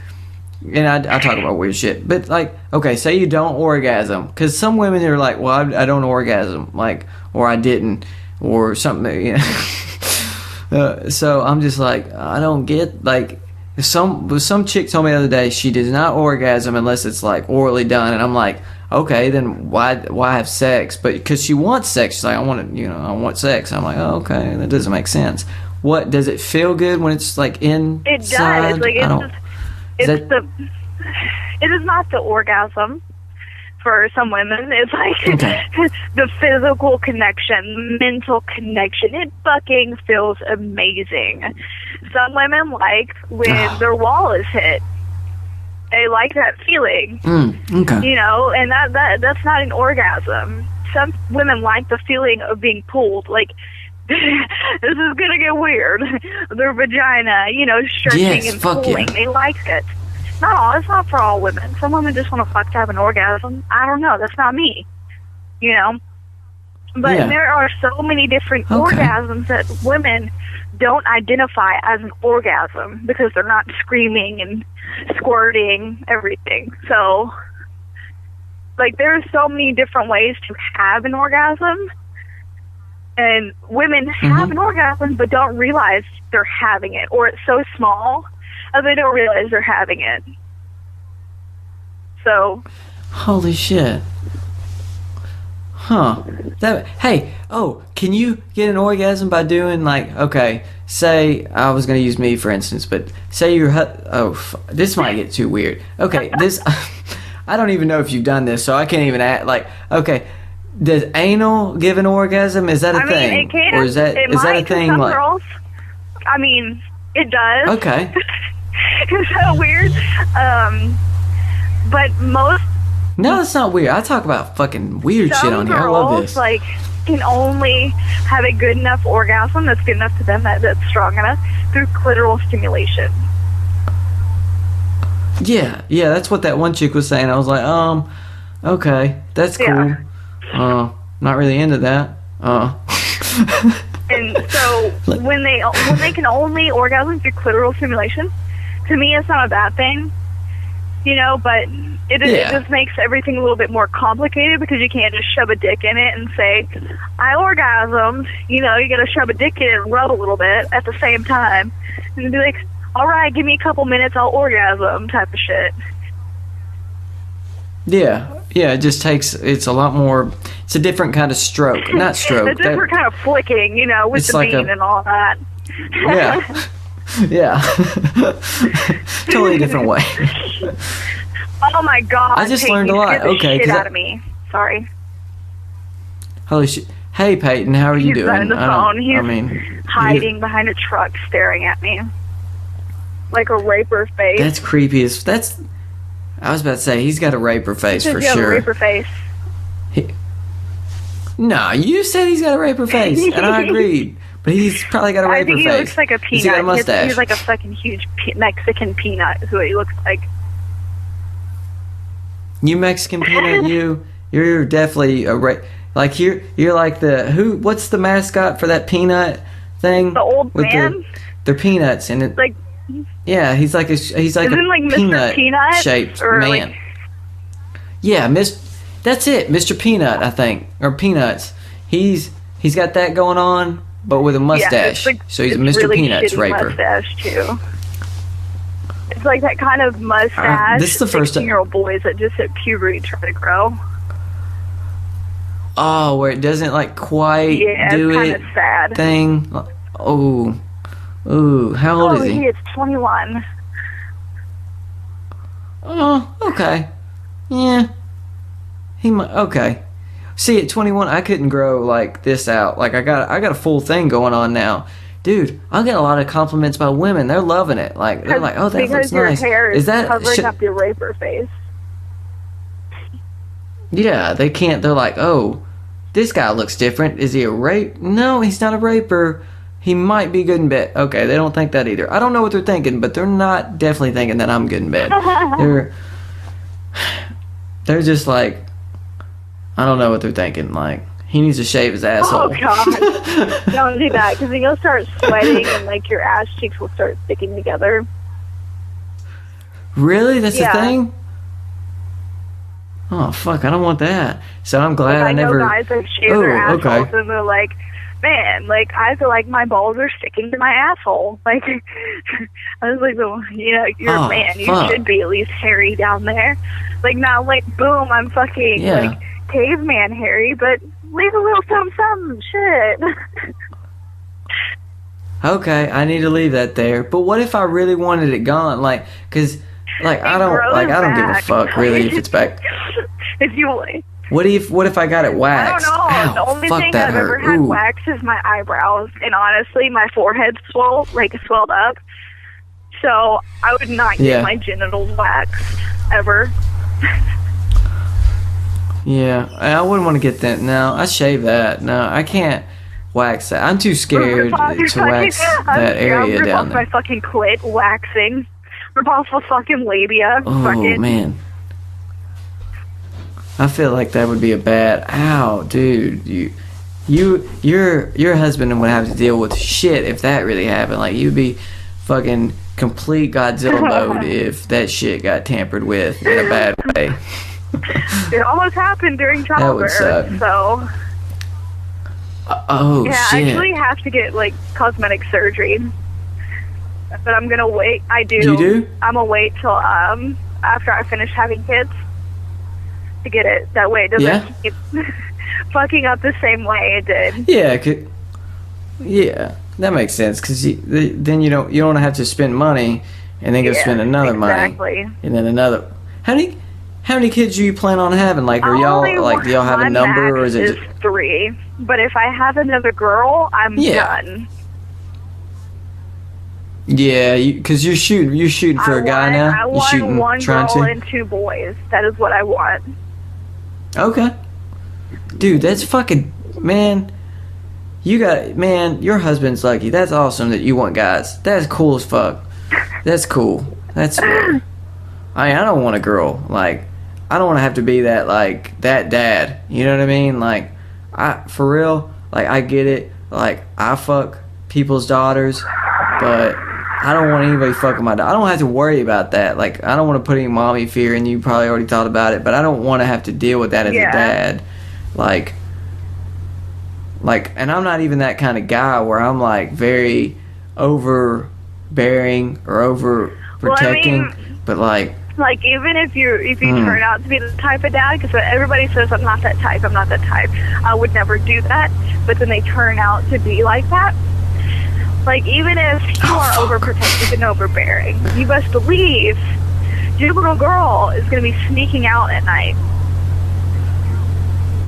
and I talk about weird shit, but like, okay, say you don't orgasm, because some women are like, well, I don't orgasm, like, or I didn't, or something, you know. So I'm just like, I don't get, like, some chick told me the other day she does not orgasm unless it's like orally done, and I'm like, okay, then why have sex? But because she wants sex, she's like, I want sex. I'm like, oh, okay, that doesn't make sense. What does it feel good when it's like inside? It does. Like, it is not the orgasm for some women. It's like the physical connection, mental connection. It fucking feels amazing. Some women like when their wall is hit. They like that feeling. Okay. You know, and that's not an orgasm. Some women like the feeling of being pulled. Like, this is gonna get weird. Their vagina, you know, stretching and pulling. They like it. It's not for all women. Some women just want to fuck to have an orgasm. I don't know. That's not me. You know? But there are so many different orgasms that women don't identify as an orgasm because they're not screaming and squirting, everything. So, like, there are so many different ways to have an orgasm. And women have an orgasm but don't realize they're having it. Or it's so small that they don't realize they're having it. So. Holy shit. Huh. Can you get an orgasm by doing, like, okay, say, I was going to use me for instance, but say this might get too weird. Okay, I don't even know if you've done this, so I can't even act, like, okay, does anal give an orgasm? Is that a thing? Mean, it can. Or is that a thing? Some like, girls, I mean, it does. Okay. It's so weird. But most. No, it's not weird. I talk about fucking weird shit on here. I love this. Like, can only have a good enough orgasm that's good enough to them, that's strong enough, through clitoral stimulation. Yeah, that's what that one chick was saying. I was like, okay, that's cool. Not really into that. And so when they can only orgasm through clitoral stimulation, to me it's not a bad thing, you know. But it just makes everything a little bit more complicated because you can't just shove a dick in it and say, I orgasmed. You know, you got to shove a dick in it and rub a little bit at the same time, and be like, all right, give me a couple minutes, I'll orgasm, type of shit. Yeah. Yeah, it just takes. It's a lot more. It's a different kind of stroke, not stroke. A different kind of flicking, with it's the like bean and all that. Yeah, yeah, totally different way. Oh my god! I just Peyton, learned a you lot. scared the Okay, shit 'cause out of me. Sorry. Holy shit! Hey Peyton, how are you He's doing? on the phone. He's I mean, hiding behind a truck, staring at me like a raper face. That's creepy. That's. I was about to say he's got a raper face for He has sure. a raper face. No, you said he's got a raper face, and I agreed. But he's probably got a raper I think he face. looks like a peanut. He's got a mustache. He's like a fucking huge Mexican peanut is what he looks like. You Mexican peanut, you're definitely like you're like what's the mascot for that peanut thing? The old man? They're peanuts and it, Like, yeah, he's like a Mr. peanut shaped or man. like, yeah, that's it, Mr. Peanut, I think, or Peanuts. He's got that going on, but with a mustache. So he's a Mr. really Peanuts shitty raper. Mustache too. It's like that kind of mustache. This is the first 16-year-old boys that just at puberty try to grow. Oh, where it doesn't like quite do it's it kind of sad. thing. Oh, how old is he? He is 21. Oh, okay. Yeah. He might. Okay. See, at 21, I couldn't grow like this out. Like I got a full thing going on now, dude. I get a lot of compliments by women. They're loving it. Like they're like, "Oh, that looks nice." Because your hair is that covering up your raper face. Yeah, they can't. They're like, "Oh, this guy looks different. Is he a rape?" No, he's not a raper. He might be good in bed. Okay, they don't think that either. I don't know what they're thinking, but they're not definitely thinking that I'm good in bed. They're just like, I don't know what they're thinking. Like, he needs to shave his asshole. Oh, God. Don't do that, because then you'll start sweating and, like, your ass cheeks will start sticking together. Really? That's the thing? Oh, fuck, I don't want that. So I'm glad I never... I know guys that shave their assholes, and they're like, man, like, I feel like my balls are sticking to my asshole. Like, I was like, well, you're a man. You should be at least hairy down there. Like, now, like, boom, I'm fucking, like, caveman hairy, but leave a little something, shit. Okay, I need to leave that there. But what if I really wanted it gone? Like, cause, like, I don't give a fuck, really, if it's back. If you... What if I got it waxed? I don't know. Ow, the only fuck, thing that I've ever hurt. had Ooh. waxed is my eyebrows, and honestly, my forehead swelled up. So I would not get my genitals waxed ever. Yeah, I wouldn't want to get that. No, I shave that. No, I can't wax that. I'm too scared to wax that area rip down off there. my fucking clit waxing. Rip off my fucking labia. Oh man. I feel like that would be a bad. Ow, dude, your husband would have to deal with shit if that really happened. Like you'd be fucking complete Godzilla mode if that shit got tampered with in a bad way. It almost happened during childbirth, that would suck. so. Oh yeah, shit! I actually have to get like cosmetic surgery, but I'm gonna wait. I do. You do? I'm gonna wait till after I finish having kids to get it. That way it doesn't keep fucking up the same way it did. Yeah, that makes sense because then you don't have to spend money and then go spend another money and then another. How many kids do you plan on having? Like, are y'all like do y'all have a number or is it just 3? But if I have another girl, I'm done. Yeah, because you're shooting for a guy now. I want one girl and 2 boys. That is what I want. Okay, dude, that's fucking man. Your husband's lucky. That's awesome that you want guys. That's cool as fuck. That's cool. That's fair. I don't want a girl. Like, I don't want to have to be that dad. You know what I mean? Like, for real. Like, I get it. Like, I fuck people's daughters, but I don't want anybody fucking my daughter. I don't have to worry about that. Like, I don't want to put any mommy fear, and you probably already thought about it, but I don't want to have to deal with that as a dad. Like, and I'm not even that kind of guy where I'm, like, very overbearing or overprotecting, but, like... Like, even if you turn out to be the type of dad, because everybody says I'm not that type, I would never do that, but then they turn out to be like that. Like, even if you are overprotective and overbearing, you best believe your little girl is going to be sneaking out at night.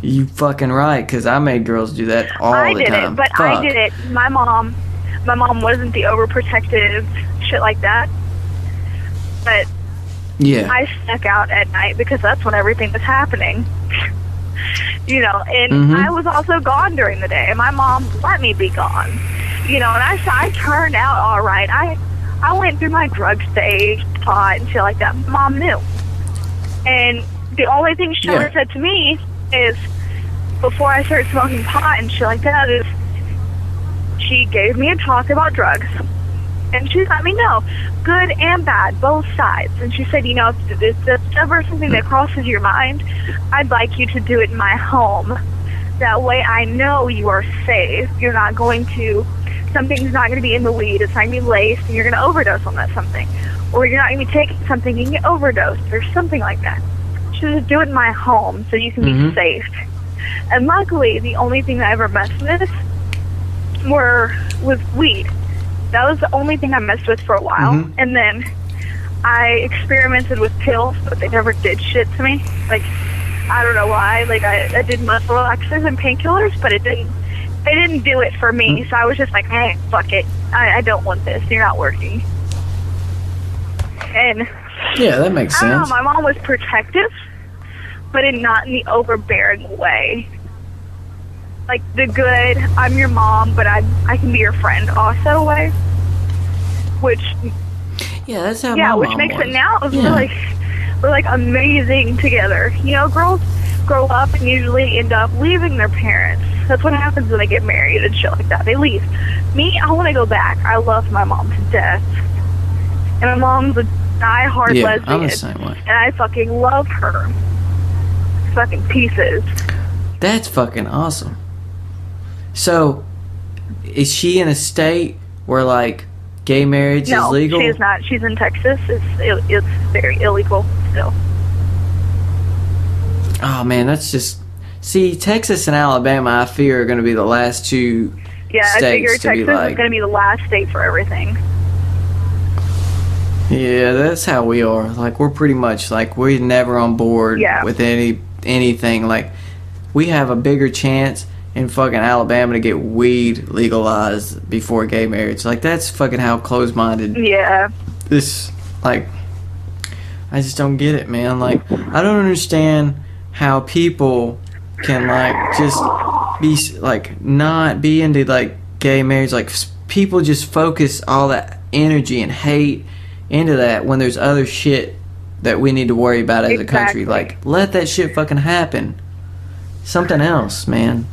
You fucking right, because I made girls do that all the time. I did it, but I did it. My mom wasn't the overprotective shit like that, but yeah, I snuck out at night because that's when everything was happening. You know, and I was also gone during the day, and my mom let me be gone. You know, and I turned out all right. I went through my drug stage, pot, and shit like that. Mom knew. And the only thing she ever said to me is, before I started smoking pot and shit like that, is she gave me a talk about drugs. And she let me know, good and bad, both sides. And she said, you know, if there's ever something that crosses your mind, I'd like you to do it in my home. That way I know you are safe. You're not going to, something's not going to be in the weed. It's not going to be laced, and you're going to overdose on that something. Or you're not going to be taking something and get overdosed or something like that. She said, do it in my home so you can be safe. And luckily, the only thing that I ever messed with was weed. That was the only thing I messed with for a while. And then I experimented with pills, but they never did shit to me. Like, I don't know why. Like, I did muscle relaxers and painkillers, but they didn't do it for me. So I was just like, hey, fuck it. I don't want this. You're not working. And yeah, that makes sense. I don't know, my mom was protective, but not in the overbearing way. Like the good, I'm your mom, but I can be your friend also way. Which, yeah, that's how my mom which makes was. it now we're like amazing together. You know, girls grow up and usually end up leaving their parents. That's what happens when they get married and shit like that. They leave. Me, I want to go back. I love my mom to death. And my mom's a die-hard lesbian. I'm the same way. And I fucking love her. Fucking pieces. That's fucking awesome. So, is she in a state where, like, gay marriage is legal? No, she is not. She's in Texas. It's very illegal still. Oh, man, that's just... See, Texas and Alabama, I fear, are going to be the last two states I figure Texas is going to be the last state for everything. Yeah, that's how we are. Like, we're pretty much, like, we're never on board with anything. Like, we have a bigger chance in fucking Alabama to get weed legalized before gay marriage. Like, that's fucking how close-minded. Yeah. This, like, I just don't get it, man. Like, I don't understand how people can, like, just be, like, not be into, like, gay marriage. Like, people just focus all that energy and hate into that when there's other shit that we need to worry about as a country. Like, let that shit fucking happen. Something else, man.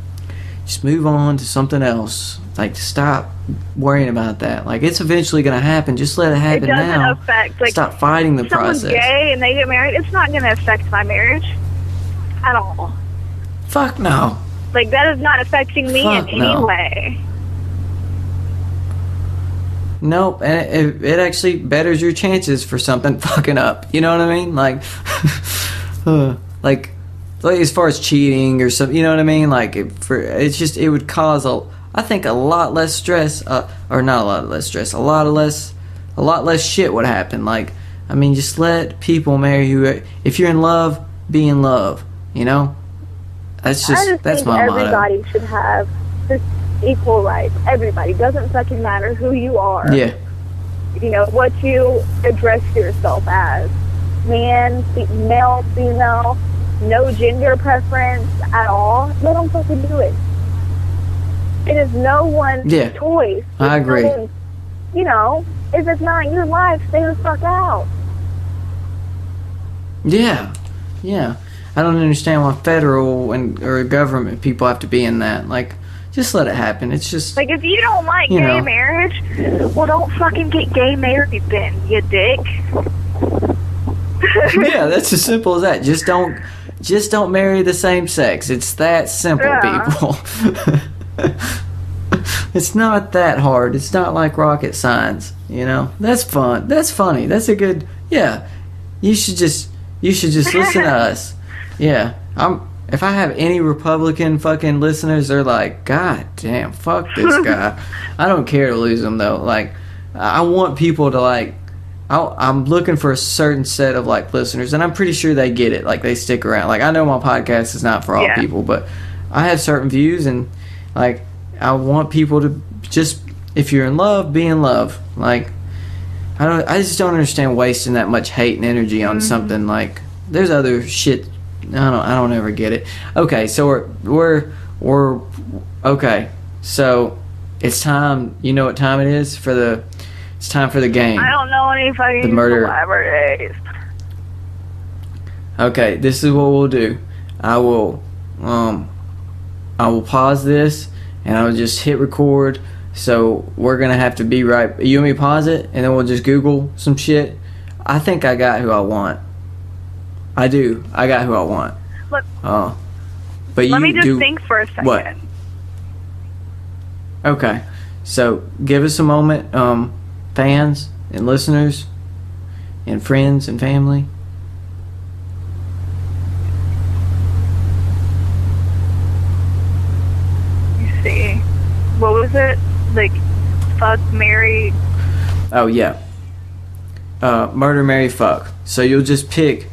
Just move on to something else. Like, stop worrying about that. Like, it's eventually gonna happen. Just let it happen now. It doesn't affect, like, stop fighting the process. Someone's gay and they get married, it's not gonna affect my marriage at all. Fuck no. Like, that is not affecting me in any way. Nope, and it actually betters your chances for something fucking up. You know what I mean? Like, like as far as cheating or something, you know what I mean? Like, it would cause I think a lot less stress, or not a lot less stress, a lot less shit would happen. Like, I mean, just let people marry who. If you're in love, be in love. You know, that's my motto. Everybody should have this equal rights. Everybody. Doesn't fucking matter who you are. Yeah. You know, what you address yourself as. Man, male, female, no gender preference at all. Let them fucking do it. It is no one's choice. I agree. You know, if it's not your life, stay the fuck out. Yeah. Yeah. I don't understand why federal or government people have to be in that. Like, just let it happen. It's just... Like, if you don't like gay marriage, well, don't fucking get gay married then, you dick. Yeah, that's as simple as that. Just don't marry the same sex. It's that simple, people. It's not that hard. It's not like rocket science, you know? That's fun. That's funny. That's a good... Yeah. You should just listen to us. Yeah, if I have any Republican fucking listeners, they're like, God damn, fuck this guy. I don't care to lose them though. Like, I want people to like. I'm looking for a certain set of like listeners, and I'm pretty sure they get it. Like, they stick around. Like, I know my podcast is not for all people, but I have certain views, and like, I want people to just, if you're in love, be in love. Like, I just don't understand wasting that much hate and energy on something. Like, there's other shit. I don't ever get it. Okay, so we're okay. So it's time. You know what time it is for the? It's time for the game. I don't know any fucking celebrities. Okay, this is what we'll do. I will pause this, and I will just hit record. So we're gonna have to be right. You and me pause it, and then we'll just Google some shit. I think I got who I want. I do. I got who I want. Look. Oh, but let me just think for a second. What? Okay, so give us a moment, fans and listeners, and friends and family. You see, what was it? Like, fuck, marry. Oh yeah. Murder, marry, fuck. So you'll just pick.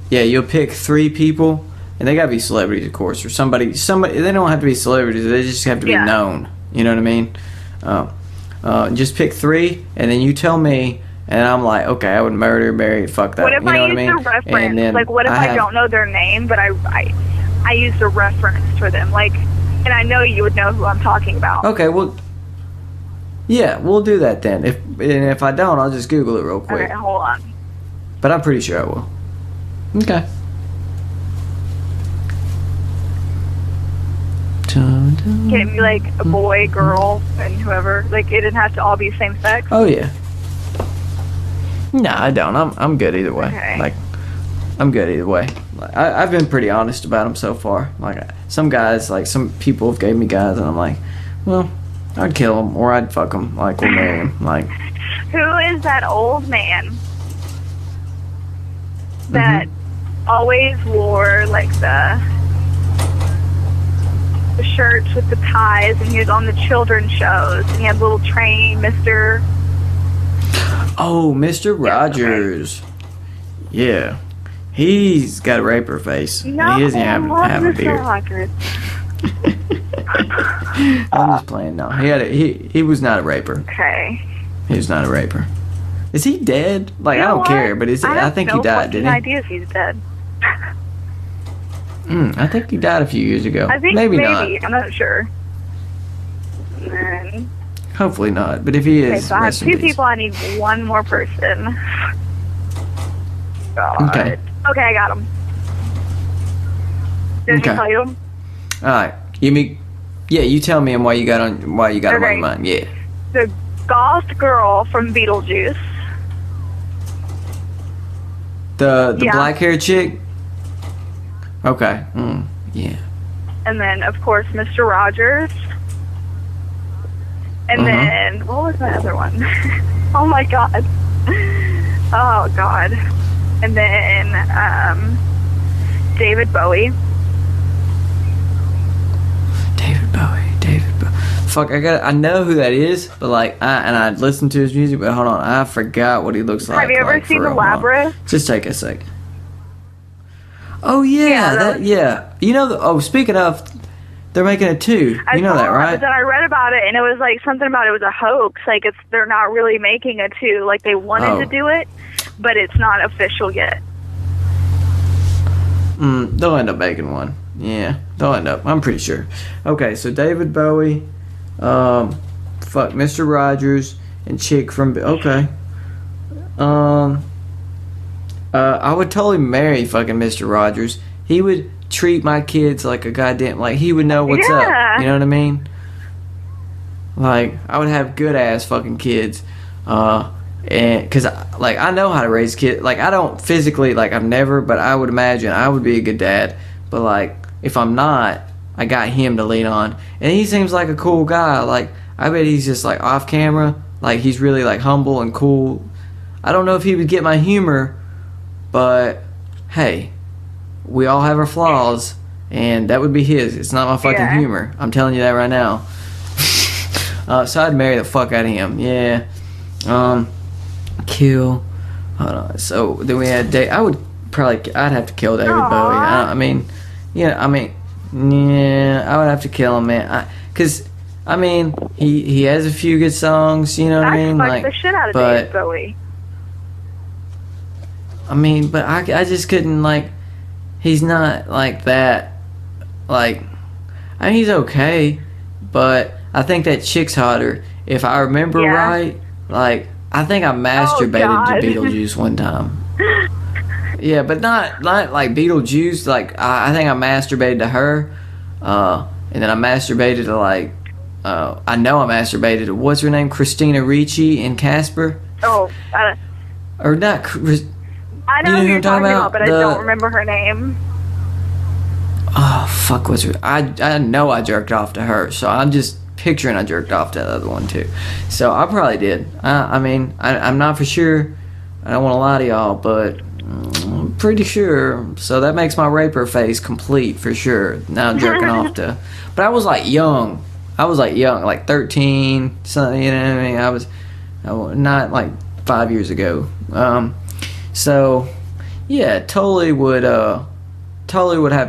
Yeah, you'll pick 3 people, and they gotta be celebrities, of course, or somebody. They don't have to be celebrities. They just have to be known. You know what I mean? Just pick 3, and then you tell me, and I'm like, okay, I would murder, marry, fuck that. What if you know I what use I mean? a reference? Like, what if I don't know their name, but I used a reference for them, like, and I know you would know who I'm talking about. Okay, well, yeah, we'll do that then. If I don't, I'll just Google it real quick. Okay, hold on. But I'm pretty sure I will. Okay. Can it be like a boy, girl, and whoever? Like, it didn't have to all be same sex? Oh yeah. No, I don't. I'm good either way. Okay. Like, I'm good either way. Like, I've been pretty honest about them so far. Like, some guys, like, some people have gave me guys, and I'm like, well, I'd kill them or I'd fuck them. Like, we'll marry them. Like, who is that old man that always wore like the shirts with the ties, and he was on the children's shows, and he had a little train, Mr. Oh, Mr. Rogers. Yeah. He's got a raper face. No, he doesn't have a Mr. beard. Rogers. I'm just playing. No, he was not a raper. Okay. He was not a raper. Is he dead? Like, You know I don't what? care, but I think he died, didn't he? I have no idea if he's dead. I think he died a few years ago. I think maybe not. I'm not sure. And then, hopefully not. But if he is, so I have rest in 2 peace. people. I need 1 more person. God. Okay. Okay, I got him. Did Okay. I tell you him? All right. You tell me why you got him on your mind. Yeah. The goth girl from Beetlejuice. The black haired chick. Okay. Yeah. And then, of course, Mr. Rogers. And then, what was that other one? Oh, my God. Oh, God. And then, David Bowie. David Bowie. Fuck, I know who that is, but like, I listened to his music, but hold on, I forgot what he looks like. Have you ever seen The Labyrinth? Just take a sec. Oh yeah, yeah. You know, speaking of, they're making a 2. You know that, right? But then I read about it, and it was like something about it was a hoax. Like, they're not really making a 2. Like, they wanted to do it, but it's not official yet. They'll end up making one. Yeah, they'll end up. I'm pretty sure. Okay, so David Bowie, Mr. Rogers, and chick from. Okay. I would totally marry fucking Mr. Rogers. He would treat my kids like a goddamn, like, he would know what's up. You know what I mean? Like, I would have good ass fucking kids. And because, like, I know how to raise kids. Like, I don't physically, like, I've never, but I would imagine I would be a good dad. But, like, if I'm not, I got him to lean on. And he seems like a cool guy. Like, I bet he's just, like, off camera. Like, he's really, like, humble and cool. I don't know if he would get my humor, But hey, we all have our flaws, and that would be his. It's not my fucking humor. I'm telling you that right now. So I'd marry the fuck out of him. Yeah. Kill. Hold on. So then we had I'd have to kill David Bowie. I would have to kill him, man. Because he has a few good songs. You know what I mean? Like the shit out of David Bowie. But I just couldn't, like, he's not like that. Like, he's okay, but I think that chick's hotter. If I remember right, like, I think I masturbated to Beetlejuice one time. Yeah, but not like Beetlejuice. Like, I think I masturbated to her, and then I masturbated to, like, I know I masturbated to, what's her name? Christina Ricci in Casper? Oh, or not. I know who you're talking about, but I don't remember her name. Oh, fuck, what's her... I know I jerked off to her, so I'm just picturing I jerked off to the other one, too. So I probably did. I'm not for sure. I don't want to lie to y'all, but I'm pretty sure. So that makes my raper face complete, for sure. Now jerking off to... But I was, like, young. Like 13, something, you know what I mean? I was not, like, 5 years ago. So, yeah, totally would have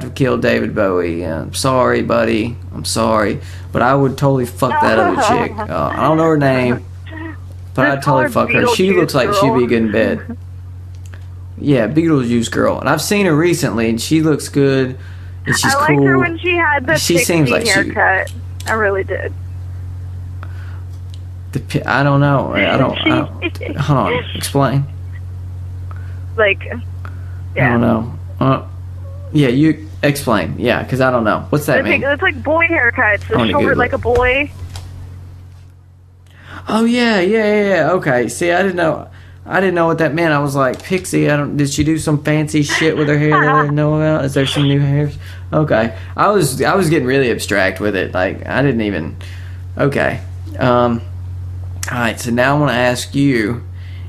to kill David Bowie. Sorry, buddy. I'm sorry. But I would totally fuck that other chick. I don't know her name, but I'd totally fuck her. She looks like she'd be good in bed. Yeah, Beetlejuice girl. And I've seen her recently, and she looks good, and she's cool. I liked her when she had the pixie haircut. I really did. I don't know. I don't. Hold on. Explain. Like, yeah. I don't know. Yeah, you explain. Yeah, because I don't know. What's that mean? It's like boy haircuts. It's short like a boy. Oh yeah. Okay. See, I didn't know what that meant. I was like, Pixie. Did she do some fancy shit with her hair that I didn't know about? Is there some new hairs? Okay. I was getting really abstract with it. Like, I didn't even. Okay. All right. So now I want to ask you,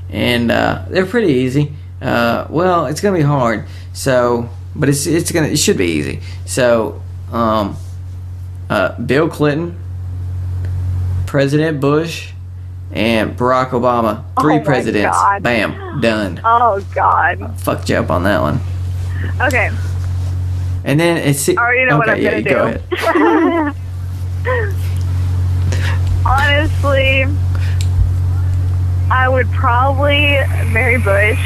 and they're pretty easy. Well, it's gonna be hard. So, but it should be easy. So, Bill Clinton, President Bush, and Barack Obama. 3 presidents. God. Bam, done. Oh God. Fucked you up on that one. Okay. And then it's. I already know what I'm gonna do. Go ahead. Honestly, I would probably marry Bush.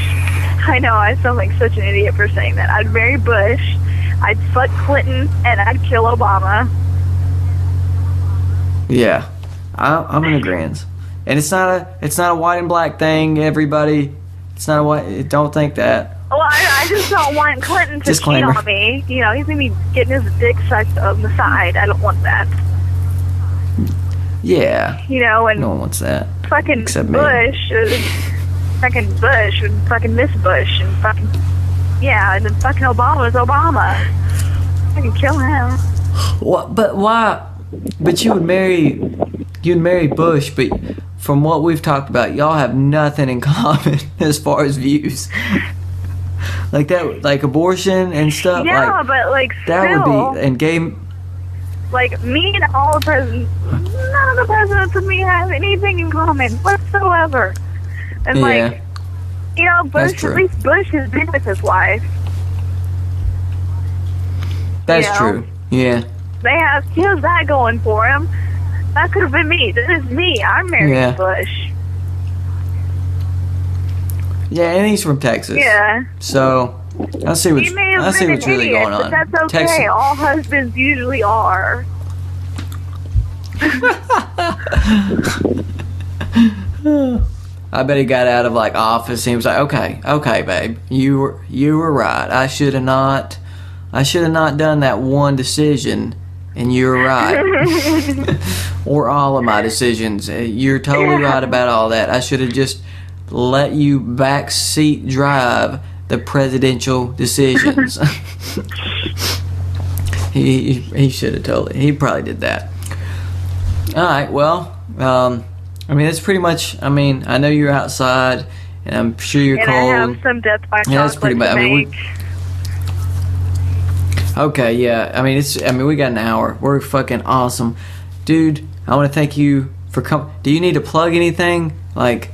I know, I sound like such an idiot for saying that. I'd marry Bush, I'd fuck Clinton, and I'd kill Obama. Yeah, I'm in agreement. And it's not a white and black thing, everybody. It's not a white. Don't think that. Well, I just don't want Clinton to cheat on me. You know, he's gonna be getting his dick sucked on the side. I don't want that. Yeah. You know, and no one wants that. Fucking Bush. Fucking Bush and fucking Miss Bush and fucking and then fucking Obama's Obama. I can kill him. What? But why? But you'd marry Bush. But from what we've talked about, y'all have nothing in common as far as views. Like that, like abortion and stuff. Yeah, but like that still, would be and gay. Like me and all the presidents, none of the presidents and me have anything in common whatsoever. And like, you know, Bush, at least Bush has been with his wife. That's true. Yeah. He has that going for him. That could have been me. This is me. I'm marrying Bush. Yeah, and he's from Texas. Yeah. So I see what's really going on. But that's okay. Texas. All husbands usually are. I bet he got out of like office. And he was like, "Okay, babe, you were right. I should have not done that one decision, and you were right, or all of my decisions. You're totally right about all that. I should have just let you backseat drive the presidential decisions." He should have totally. He probably did that. All right. Well. I mean, it's pretty much, I mean, I know you're outside and I'm sure you're and cold. I have some Death by Chocolate. Yeah, that's pretty bad. To I mean, make. Okay, yeah. I mean, we got an hour. We're fucking awesome, dude. I want to thank you for coming. Do you need to plug anything? Like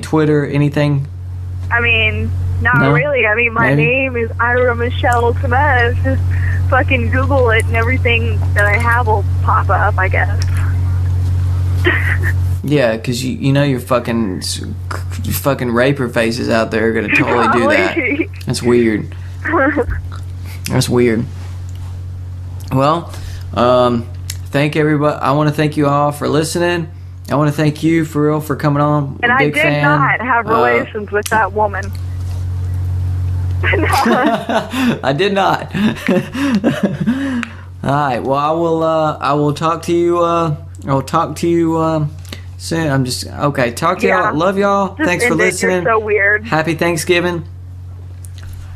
Twitter, anything? I mean, not No? really. I mean, my Maybe? name is Ira Michelle Tomez. Just fucking Google it, and everything that I have will pop up, I guess. Yeah, because you know your fucking raper faces out there are gonna totally do that. Probably. That's weird. That's weird. Well, thank everybody. I want to thank you all for listening. I want to thank you for real for coming on. And Big I did fan. not have relations with that woman. I did not. All right. Well, I will talk to you. I will talk to you soon. I'm just okay. Talk to y'all. Love y'all. Just Thanks for end it. listening. You're so weird. Happy Thanksgiving.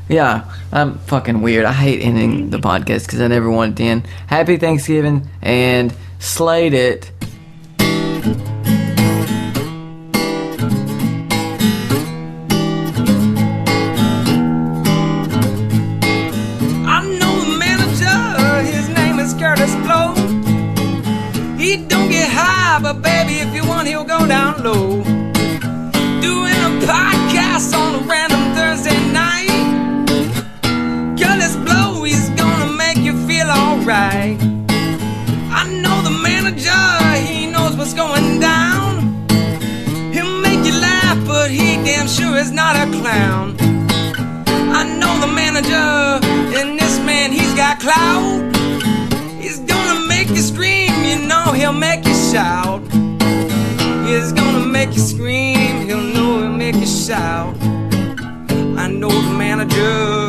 Yeah, I'm fucking weird. I hate ending the podcast because I never want it to end. Happy Thanksgiving and Slate it. I know the manager, his name is Curtis Blow. He don't get high, but baby, if you want, he'll go down low. Doing a podcast on a random Thursday night. Curtis Blow, he's gonna make you feel alright. I know the manager, he knows what's going down. He'll make you laugh, but he damn sure is not a clown. I know the manager, and this man, he's got clout. He's gonna make you scream, you know he'll make you shout. He's gonna make you scream, he'll make you shout. I know the manager.